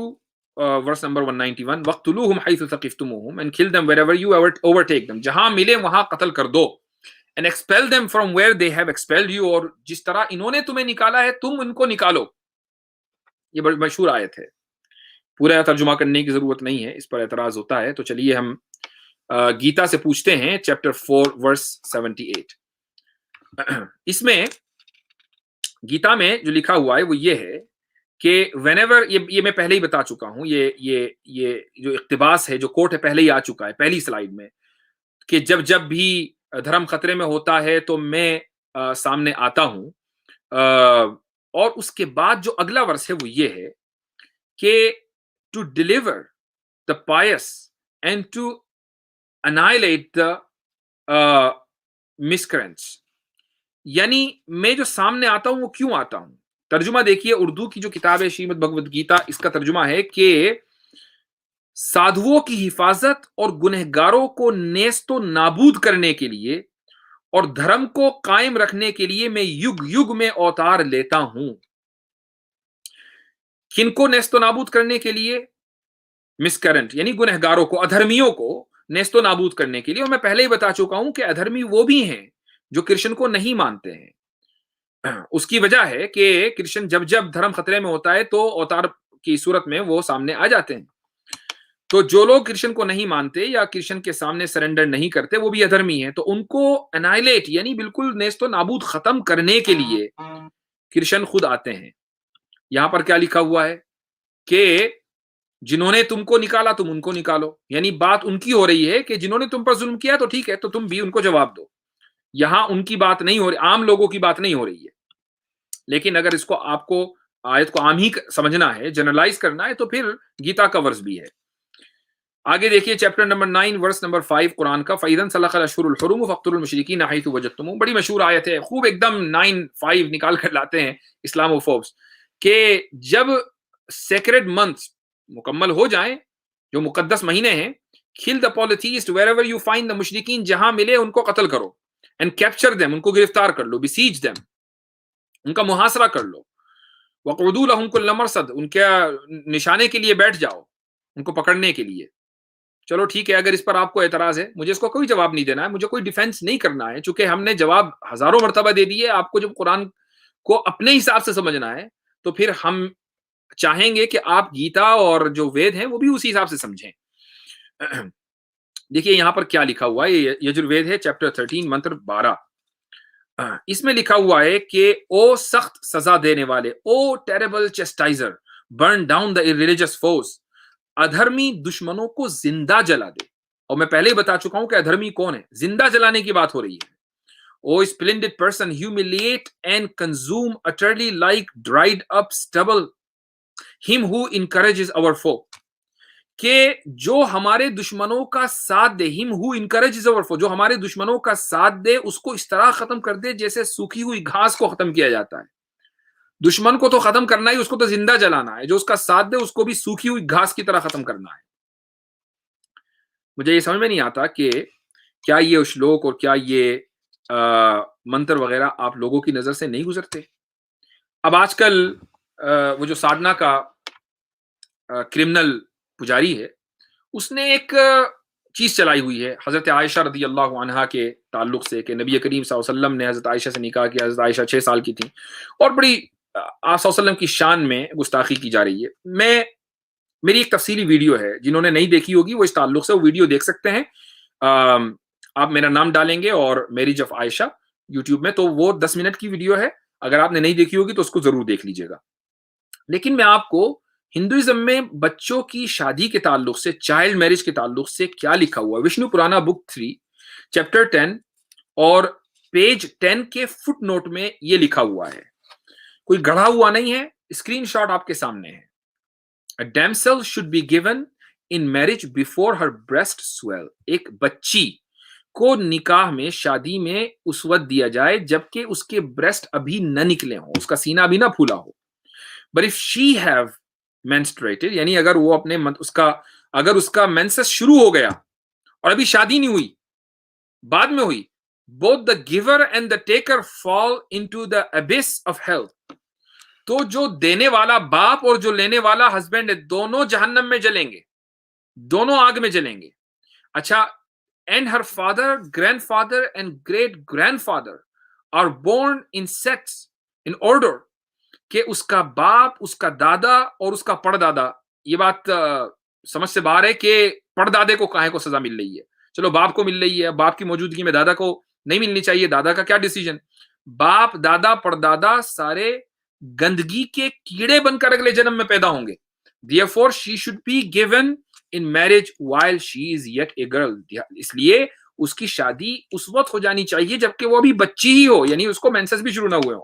ورس نمبر 191 وَاقْتُلُوهُمْ حَيْثُ ثَقِفْتُمُوهُمْ and kill them wherever you overtake them. جہاں ملے وہاں قتل کر دو. and expel them from where they have expelled you. اور جس طرح انہوں نے تمہیں نکالا ہے تم ان کو نکالو. یہ بڑی مشہور آیت ہے، پورا ترجمہ کرنے کی ضرورت نہیں ہے، اس پر اعتراض ہوتا ہے. تو چلیے ہم گیتا سے پوچھتے ہیں، چیپٹر 4 ورس 78. اس میں گیتا میں جو لکھا ہوا ہے وہ یہ ہے کہ whenever، یہ میں پہلے ہی بتا چکا ہوں، یہ جو اقتباس ہے، جو کوٹ ہے، پہلے ہی آ چکا ہے پہلی سلائیڈ میں، کہ جب بھی دھرم خطرے میں ہوتا ہے تو میں سامنے آتا ہوں. اور اس کے بعد جو اگلا ورس ہے وہ یہ ہے کہ to deliver the pious and to annihilate the miscreants. یعنی میں جو سامنے آتا ہوں وہ کیوں آتا ہوں؟ ترجمہ دیکھیے، اردو کی جو کتاب ہے شریمد بھگوت گیتا، اس کا ترجمہ ہے کہ سادھوؤں کی حفاظت اور گنہگاروں کو نیست و نابود کرنے کے لیے اور دھرم کو قائم رکھنے کے لیے میں یگ میں اوتار لیتا ہوں. کن کو نیست و نابود کرنے کے لیے؟ مسکرنٹ یعنی گنہگاروں کو، ادھرمیوں کو نیست و نابود کرنے کے لیے. اور میں پہلے ہی بتا چکا ہوں کہ ادھرمی وہ بھی ہیں جو کرشن کو نہیں مانتے ہیں. اس کی وجہ ہے کہ کرشن جب دھرم خطرے میں ہوتا ہے تو اوتار کی صورت میں وہ سامنے آ جاتے ہیں. تو جو لوگ کرشن کو نہیں مانتے یا کرشن کے سامنے سرنڈر نہیں کرتے وہ بھی ادھرمی ہیں. تو ان کو انائلیٹ یعنی بالکل نیست و نابود ختم کرنے کے لیے کرشن خود آتے ہیں. یہاں پر کیا لکھا ہوا ہے کہ جنہوں نے تم کو نکالا تم ان کو نکالو. یعنی بات ان کی ہو رہی ہے کہ جنہوں نے تم پر ظلم کیا تو ٹھیک ہے، تو تم بھی ان کو جواب دو. یہاں ان کی بات نہیں ہو رہی، عام لوگوں کی بات نہیں ہو رہی ہے. لیکن اگر اس کو آپ کو آیت کو عام ہی سمجھنا ہے، جنرلائز کرنا ہے، تو پھر گیتا کا ورس بھی ہے. آگے دیکھیے چیپٹر نمبر 9 ورس نمبر 5 قرآن کا. فَإِذَا انسَلَخَ الْأَشْهُرُ الْحُرُمُ فَاقْتُلُوا الْمُشْرِكِينَ حَيْثُ وَجَدتُّمُوهُمْ. بڑی مشہور آیت ہے، خوب ایک دم 9-5 نکال کر لاتے ہیں اسلاموفوبس کہ جب سیکرڈ منتھس مکمل ہو جائیں، جو مقدس مہینے ہیں، kill the polytheists wherever you find the مشرکین، جہاں ملے ان کو قتل کرو. and capture them، ان کو گرفتار کر لو. besiege them، ان کا محاصرہ کر لو. وَقْعُدُوا لَهُمْ كُلَّ مَرْصَدٍ، ان کے نشانے کے لیے بیٹھ جاؤ ان کو پکڑنے کے لیے. چلو ٹھیک ہے، اگر اس پر آپ کو اعتراض ہے، مجھے اس کو کوئی جواب نہیں دینا ہے، مجھے کوئی ڈیفینس نہیں کرنا ہے، چونکہ ہم نے جواب ہزاروں مرتبہ دے دیے. آپ کو جب قرآن کو اپنے حساب سے سمجھنا ہے تو پھر ہم چاہیں گے کہ آپ گیتا اور جو وید ہیں وہ بھی اسی حساب سے سمجھیں. دیکھیے یہاں پر کیا لکھا ہوا ہے, یہ یجروید ہے چیپٹر 13 منتر 12. اس میں لکھا ہوا ہے کہ او سخت سزا دینے والے, O terrible chastiser, burn down the religious force, ادھرمی دشمنوں کو زندہ جلا دے. اور میں پہلے ہی بتا چکا ہوں کہ ادھرمی کون ہے, زندہ جلانے کی بات ہو رہی ہے. O splendid person, humiliate and consume utterly like dried up stubble him who encourages اور فو, کہ جو ہمارے دشمنوں کا ساتھ دے, ہم ہو انکریجز اور فو, جو ہمارے دشمنوں کا ساتھ دے اس کو اس طرح ختم کر دے جیسے سوکھی ہوئی گھاس کو ختم کیا جاتا ہے. دشمن کو تو ختم کرنا ہی, اس کو تو زندہ جلانا ہے, جو اس کا ساتھ دے اس کو بھی سوکھی ہوئی گھاس کی طرح ختم کرنا ہے. مجھے یہ سمجھ میں نہیں آتا کہ کیا یہ اشلوک اور کیا یہ منتر وغیرہ آپ لوگوں کی نظر سے نہیں گزرتے. اب آج کل وہ جو سادھنا کا کرمنل پجاری ہے, اس نے ایک چیز چلائی ہوئی ہے حضرت عائشہ رضی اللہ عنہا کے تعلق سے, کہ نبی کریم صلی اللہ علیہ وسلم نے حضرت عائشہ سے نکاح کیا, حضرت عائشہ 6 سال کی تھیں, اور بڑی آپ صلی اللہ علیہ وسلم کی شان میں گستاخی کی جا رہی ہے. میری ایک تفصیلی ویڈیو ہے, جنہوں نے نہیں دیکھی ہوگی وہ اس تعلق سے وہ ویڈیو دیکھ سکتے ہیں. آپ میرا نام ڈالیں گے اور میری جف عائشہ یوٹیوب میں, تو وہ 10 منٹ کی ویڈیو ہے. اگر آپ نے نہیں دیکھی ہوگی تو اس کو ضرور دیکھ لیجیے گا. لیکن میں آپ کو ہندوازم میں بچوں کی شادی کے تعلق سے, چائلڈ میرج کے تعلق سے کیا لکھا ہوا ہے, وشنو پرانا بک 3 چیپٹر 10 اور پیج 10 کے فٹ نوٹ میں یہ لکھا ہوا ہے. کوئی گڑھا ہوا نہیں ہے, اسکرین شاٹ آپ کے سامنے ہے. A damsel should be given in marriage before her breast swell. ایک بچی کو نکاح میں, شادی میں اس وقت دیا جائے جبکہ اس کے بریسٹ ابھی نہ نکلے ہوں, اس کا سینہ ابھی نہ پھولا ہو. But if she have menstruated, یعنی اگر وہ اپنے اگر اس کا مینسس شروع ہو گیا اور ابھی شادی نہیں ہوئی, بعد میں ہوئی, both the giver and the taker fall into the abyss of hell. تو جو دینے والا باپ اور جو لینے والا ہسبینڈ ہے, دونوں جہنم میں جلیں گے, دونوں آگ میں جلیں گے. اچھا, and her father, grandfather and great grandfather are born in sets in order, کہ اس کا باپ, اس کا دادا اور اس کا پڑدادا. یہ بات سمجھ سے باہر ہے کہ پڑدادے کو کاہے کو سزا مل رہی ہے. چلو باپ کو مل رہی ہے, باپ کی موجودگی میں دادا کو نہیں ملنی چاہیے, دادا کا کیا ڈیسیجن. باپ, دادا, پڑدادا سارے گندگی کے کیڑے بن کر اگلے جنم میں پیدا ہوں گے. Therefore she should be given in marriage while she is yet a girl. اس لیے اس کی شادی اس وقت ہو جانی چاہیے جبکہ وہ ابھی بچی ہی ہو, یعنی اس کو مینسس بھی شروع نہ ہوئے ہو.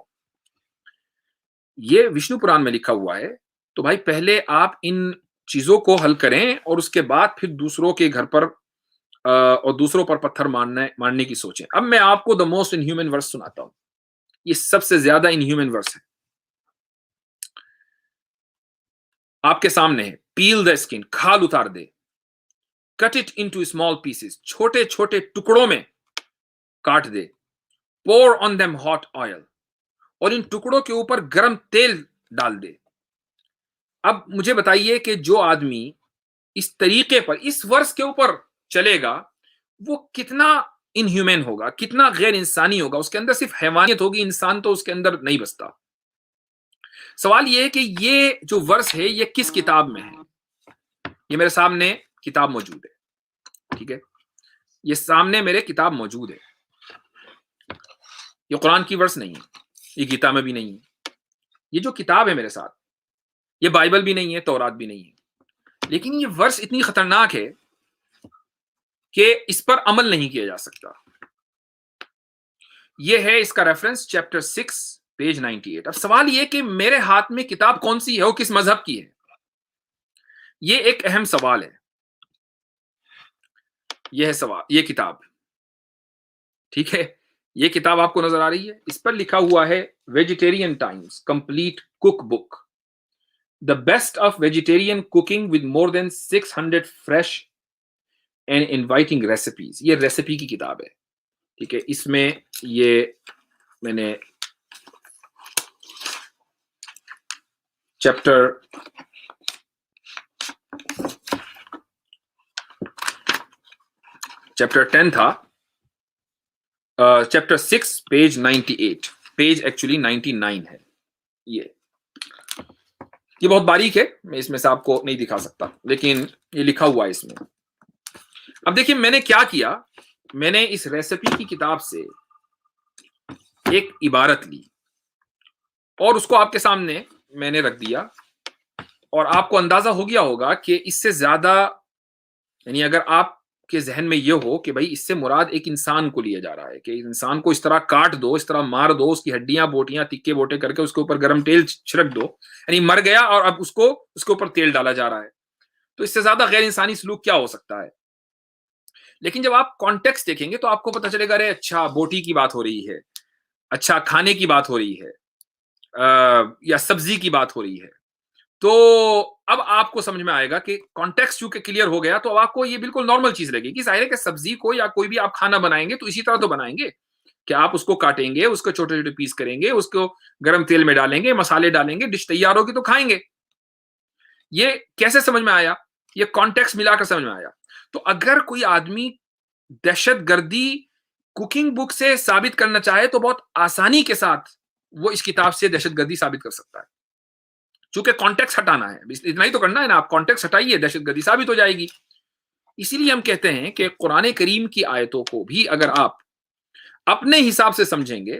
یہ وشنو پران میں لکھا ہوا ہے. تو بھائی پہلے آپ ان چیزوں کو حل کریں اور اس کے بعد پھر دوسروں کے گھر پر اور دوسروں پر پتھر مارنے کی سوچیں. اب میں آپ کو دا موسٹ ان ہیومن ورس سناتا ہوں. یہ سب سے زیادہ ان ہیومن ورس ہے, آپ کے سامنے ہے. پیل دا اسکن, کھال اتار دے. Cut it into small pieces, چھوٹے چھوٹے ٹکڑوں میں کاٹ دے. پور آن دیم ہاٹ آئل, اور ان ٹکڑوں کے اوپر گرم تیل ڈال دے. اب مجھے بتائیے کہ جو آدمی اس طریقے پر, اس ورس کے اوپر چلے گا, وہ کتنا انہیومن ہوگا, کتنا غیر انسانی ہوگا. اس کے اندر صرف حیوانیت ہوگی, انسان تو اس کے اندر نہیں بستا. سوال یہ ہے کہ یہ جو ورس ہے یہ کس کتاب میں ہے. یہ میرے سامنے کتاب موجود ہے, ٹھیک ہے, یہ سامنے میرے کتاب موجود ہے. یہ قرآن کی ورس نہیں ہے, یہ گیتا میں بھی نہیں ہے. یہ جو کتاب ہے میرے ساتھ, یہ بائبل بھی نہیں ہے, تورات بھی نہیں ہے. لیکن یہ ورس اتنی خطرناک ہے کہ اس پر عمل نہیں کیا جا سکتا. یہ ہے اس کا ریفرنس چیپٹر 6 پیج 98. اب سوال یہ کہ میرے ہاتھ میں کتاب کون سی ہے اور کس مذہب کی ہے, یہ ایک اہم سوال ہے. یہ ہے سوال, یہ کتاب, ٹھیک ہے, یہ کتاب آپ کو نظر آ رہی ہے, اس پر لکھا ہوا ہے vegetarian times complete cook book, the best of vegetarian cooking with more than 600 fresh and inviting recipes. یہ ریسیپی کی کتاب ہے, ٹھیک ہے. اس میں یہ میں نے چیپٹر چیپٹر 10 تھا, چیپٹر 6 پیج 98, پیج ایکچولی 99 ہے. یہ بہت باریک ہے, میں اس میں سے آپ کو نہیں دکھا سکتا, لیکن یہ لکھا ہوا ہے اس میں. اب دیکھیے میں نے کیا کیا، میں نے اس ریسیپی کی کتاب سے ایک عبارت لی اور اس کو آپ کے سامنے میں نے رکھ دیا، اور آپ کو اندازہ ہو گیا ہوگا کہ اس سے زیادہ، یعنی اگر آپ کے ذہن میں یہ ہو کہ بھائی اس سے مراد ایک انسان کو لیا جا رہا ہے، کہ انسان کو اس طرح کاٹ دو، اس طرح مار دو، اس کی ہڈیاں بوٹیاں تکے بوٹے کر کے اس کے اوپر گرم تیل چھڑک دو، یعنی مر گیا اور اب اس کے اوپر تیل ڈالا جا رہا ہے، تو اس سے زیادہ غیر انسانی سلوک کیا ہو سکتا ہے؟ لیکن جب آپ کانٹیکسٹ دیکھیں گے تو آپ کو پتہ چلے گا، ارے اچھا بوٹی کی بات ہو رہی ہے، اچھا کھانے کی بات ہو رہی ہے، یا سبزی کی بات ہو رہی ہے، تو اب آپ کو سمجھ میں آئے گا کہ کانٹیکسٹ چونکہ کلیئر ہو گیا تو اب آپ کو یہ بالکل نارمل چیز لگے گی. ظاہر ہے کہ سبزی کو یا کوئی بھی آپ کھانا بنائیں گے تو اسی طرح تو بنائیں گے کہ آپ اس کو کاٹیں گے، اس کو چھوٹے چھوٹے پیس کریں گے، اس کو گرم تیل میں ڈالیں گے، مسالے ڈالیں گے، ڈش تیار ہوگی تو کھائیں گے. یہ کیسے سمجھ میں آیا؟ یہ کانٹیکسٹ ملا کر سمجھ میں آیا. تو اگر کوئی آدمی دہشت گردی کوکنگ بک سے ثابت کرنا چاہے تو بہت آسانی کے ساتھ وہ اس کتاب سے دہشت گردی ثابت کر سکتا ہے، چونکہ کانٹیکس ہٹانا ہے، اتنا ہی تو کرنا ہے نا، آپ کانٹیکس ہٹائیے دہشت گردی ثابت ہو جائے گی. اسی لیے ہم کہتے ہیں کہ قرآن کریم کی آیتوں کو بھی اگر آپ اپنے حساب سے سمجھیں گے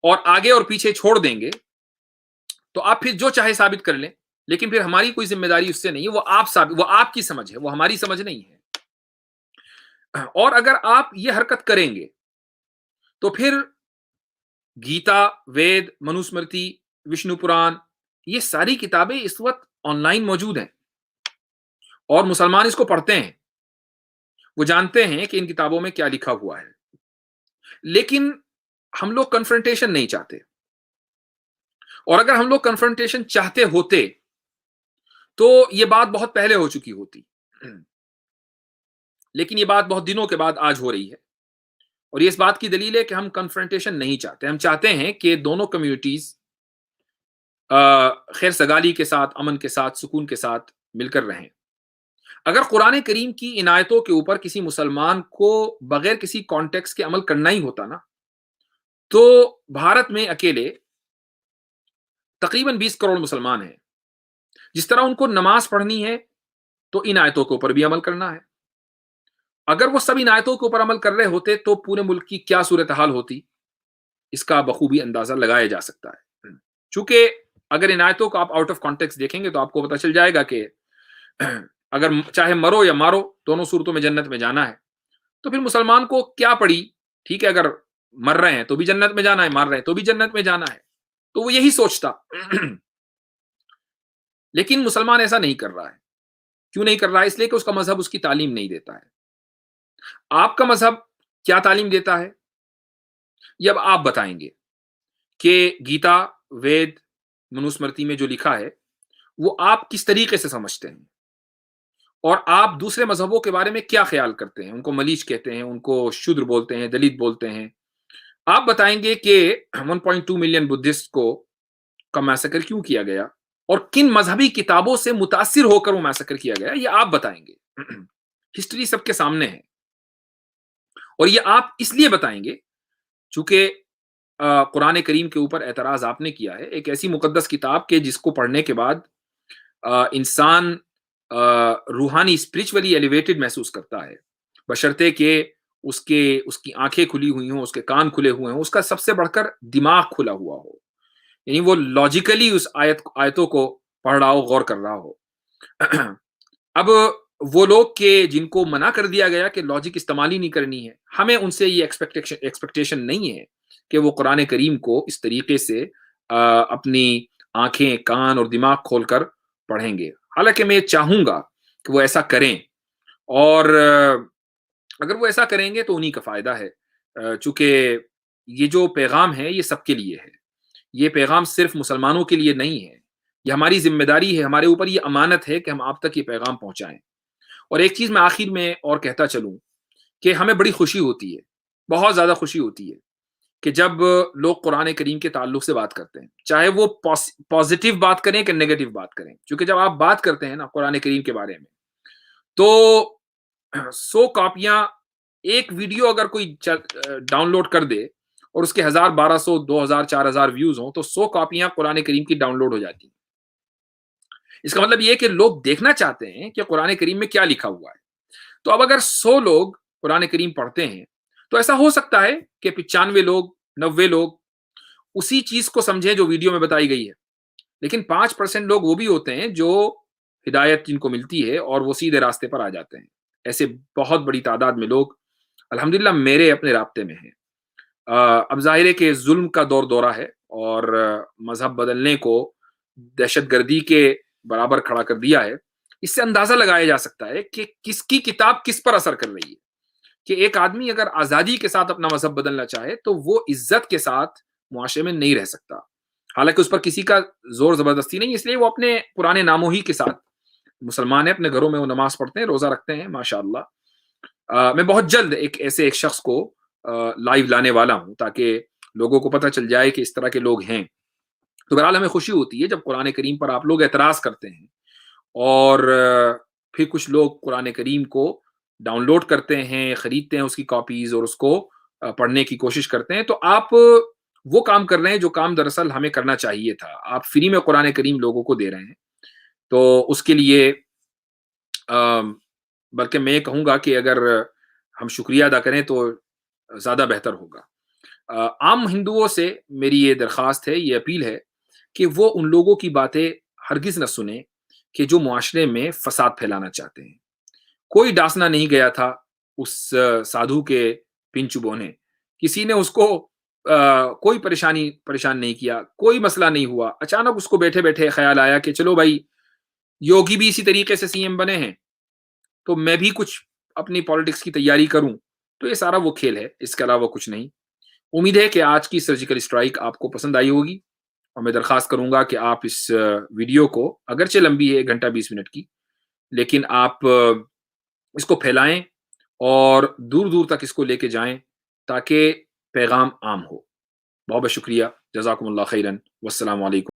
اور آگے اور پیچھے چھوڑ دیں گے تو آپ پھر جو چاہے ثابت کر لیں، لیکن پھر ہماری کوئی ذمہ داری اس سے نہیں ہے، وہ آپ کی سمجھ ہے، وہ ہماری سمجھ نہیں ہے. اور اگر آپ یہ حرکت کریں گے تو پھر گیتا، وید، منوسمرتی، وشنو پران، یہ ساری کتابیں اس وقت آن لائن موجود ہیں اور مسلمان اس کو پڑھتے ہیں، وہ جانتے ہیں کہ ان کتابوں میں کیا لکھا ہوا ہے. لیکن ہم لوگ کنفرنٹیشن نہیں چاہتے، اور اگر ہم لوگ کنفرنٹیشن چاہتے ہوتے تو یہ بات بہت پہلے ہو چکی ہوتی، لیکن یہ بات بہت دنوں کے بعد آج ہو رہی ہے. اور یہ اس بات کی دلیل ہے کہ ہم کنفرنٹیشن نہیں چاہتے. ہم چاہتے ہیں کہ دونوں کمیونٹیز خیر سگالی کے ساتھ، امن کے ساتھ، سکون کے ساتھ مل کر رہیں. اگر قرآن کریم کی عنایتوں کے اوپر کسی مسلمان کو بغیر کسی کانٹیکس کے عمل کرنا ہی ہوتا نا، تو بھارت میں اکیلے تقریباً 20 کروڑ مسلمان ہیں. جس طرح ان کو نماز پڑھنی ہے تو ان آیتوں کے اوپر بھی عمل کرنا ہے. اگر وہ سب ان آیتوں کے اوپر عمل کر رہے ہوتے تو پورے ملک کی کیا صورتحال ہوتی، اس کا بخوبی اندازہ لگایا جا سکتا ہے. چونکہ اگر ان آیتوں کو آپ آؤٹ آف کانٹیکس دیکھیں گے تو آپ کو پتہ چل جائے گا کہ اگر چاہے مرو یا مارو دونوں صورتوں میں جنت میں جانا ہے. تو پھر مسلمان کو کیا پڑی؟ ٹھیک ہے، اگر مر رہے ہیں تو بھی جنت میں جانا ہے، مار رہے ہیں تو بھی جنت میں جانا ہے، تو وہ یہی سوچتا. لیکن مسلمان ایسا نہیں کر رہا ہے. کیوں نہیں کر رہا ہے؟ اس لیے کہ اس کا مذہب اس کی تعلیم نہیں دیتا ہے. آپ کا مذہب کیا تعلیم دیتا ہے یہ اب آپ بتائیں گے کہ گیتا، وید، منوسمرتی میں جو لکھا ہے وہ آپ کس طریقے سے سمجھتے ہیں، اور آپ دوسرے مذہبوں کے بارے میں کیا خیال کرتے ہیں. ان کو ملیچ کہتے ہیں، ان کو شودر بولتے ہیں، دلت بولتے ہیں. آپ بتائیں گے کہ 1.2 ملین بدھسٹ کو کا میسکر کیوں کیا گیا اور کن مذہبی کتابوں سے متاثر ہو کر وہ میسکر کیا گیا، یہ آپ بتائیں گے. ہسٹری سب کے سامنے ہے، اور یہ آپ اس لیے بتائیں گے چونکہ قرآن کریم کے اوپر اعتراض آپ نے کیا ہے، ایک ایسی مقدس کتاب کے جس کو پڑھنے کے بعد انسان روحانی اسپرچولی ایلیویٹڈ محسوس کرتا ہے، بشرطے کہ اس کی آنکھیں کھلی ہوئی ہوں، اس کے کان کھلے ہوئے ہوں، اس کا سب سے بڑھ کر دماغ کھلا ہوا ہو، یعنی وہ لاجیکلی اس آیتوں کو پڑھ رہا ہو، غور کر رہا ہو. اب وہ لوگ کہ جن کو منع کر دیا گیا کہ لاجک استعمال ہی نہیں کرنی ہے، ہمیں ان سے یہ ایکسپیکٹیشن نہیں ہے کہ وہ قرآن کریم کو اس طریقے سے اپنی آنکھیں، کان اور دماغ کھول کر پڑھیں گے. حالانکہ میں چاہوں گا کہ وہ ایسا کریں، اور اگر وہ ایسا کریں گے تو انہی کا فائدہ ہے. چونکہ یہ جو پیغام ہے یہ سب کے لیے ہے، یہ پیغام صرف مسلمانوں کے لیے نہیں ہے. یہ ہماری ذمہ داری ہے، ہمارے اوپر یہ امانت ہے کہ ہم آپ تک یہ پیغام پہنچائیں. اور ایک چیز میں آخر میں اور کہتا چلوں کہ ہمیں بڑی خوشی ہوتی ہے، بہت زیادہ خوشی ہوتی ہے کہ جب لوگ قرآن کریم کے تعلق سے بات کرتے ہیں، چاہے وہ پازیٹیو بات کریں کہ نیگیٹو بات کریں. کیونکہ جب آپ بات کرتے ہیں نا قرآن کریم کے بارے میں تو 100 کاپیاں، ایک ویڈیو اگر کوئی ڈاؤن لوڈ کر دے اور اس کے 1000، 1200، 2000، 4000 ویوز ہوں تو 100 کاپیاں قرآن کریم کی ڈاؤن لوڈ ہو جاتی ہیں. اس کا مطلب یہ کہ لوگ دیکھنا چاہتے ہیں کہ قرآن کریم میں کیا لکھا ہوا ہے. تو اب اگر 100 لوگ قرآن کریم پڑھتے ہیں تو ایسا ہو سکتا ہے کہ 95 لوگ 90 لوگ اسی چیز کو سمجھیں جو ویڈیو میں بتائی گئی ہے، لیکن 5% لوگ وہ بھی ہوتے ہیں جو ہدایت جن کو ملتی ہے اور وہ سیدھے راستے پر آ جاتے ہیں۔ ایسے بہت بڑی تعداد میں لوگ الحمدللہ میرے اپنے رابطے میں ہیں۔ اب ظاہر ہے کہ ظلم کا دور دورہ ہے اور مذہب بدلنے کو دہشت گردی کے برابر کھڑا کر دیا ہے۔ اس سے اندازہ لگایا جا سکتا ہے کہ کس کی کتاب کس پر اثر کر رہی ہے، کہ ایک آدمی اگر آزادی کے ساتھ اپنا مذہب بدلنا چاہے تو وہ عزت کے ساتھ معاشرے میں نہیں رہ سکتا، حالانکہ اس پر کسی کا زور زبردستی نہیں، اس لیے وہ اپنے پرانے ناموں ہی کے ساتھ مسلمان ہیں، اپنے گھروں میں وہ نماز پڑھتے ہیں، روزہ رکھتے ہیں، ماشاء اللہ۔ میں بہت جلد ایک شخص کو لائیو لانے والا ہوں تاکہ لوگوں کو پتہ چل جائے کہ اس طرح کے لوگ ہیں۔ تو بہرحال ہمیں خوشی ہوتی ہے جب قرآن کریم پر آپ لوگ اعتراض کرتے ہیں اور پھر کچھ لوگ قرآن کریم کو ڈاؤن لوڈ کرتے ہیں، خریدتے ہیں اس کی کاپیز اور اس کو پڑھنے کی کوشش کرتے ہیں، تو آپ وہ کام کر رہے ہیں جو کام دراصل ہمیں کرنا چاہیے تھا۔ آپ فری میں قرآن کریم لوگوں کو دے رہے ہیں، تو اس کے لیے بلکہ میں یہ کہوں گا کہ اگر ہم شکریہ ادا کریں تو زیادہ بہتر ہوگا۔ عام ہندوؤں سے میری یہ درخواست ہے، یہ اپیل ہے کہ وہ ان لوگوں کی باتیں ہرگز نہ سنیں کہ جو معاشرے میں فساد پھیلانا چاہتے ہیں۔ کوئی ڈاسنا نہیں گیا تھا اس سادھو کے پن چبونے، کسی نے اس کو کوئی پریشان نہیں کیا، کوئی مسئلہ نہیں ہوا۔ اچانک اس کو بیٹھے بیٹھے خیال آیا کہ چلو بھائی، یوگی بھی اسی طریقے سے سی ایم بنے ہیں تو میں بھی کچھ اپنی پالیٹکس کی تیاری کروں۔ تو یہ سارا وہ کھیل ہے، اس کے علاوہ کچھ نہیں۔ امید ہے کہ آج کی سرجیکل اسٹرائک آپ کو پسند آئی ہوگی، اور میں درخواست کروں گا کہ آپ اس ویڈیو کو، اگرچہ لمبی ہے 1 گھنٹہ 20 منٹ کی، لیکن آپ اس کو پھیلائیں اور دور دور تک اس کو لے کے جائیں تاکہ پیغام عام ہو۔ بہت بہت شکریہ، جزاکم اللہ خیرن، والسلام علیکم۔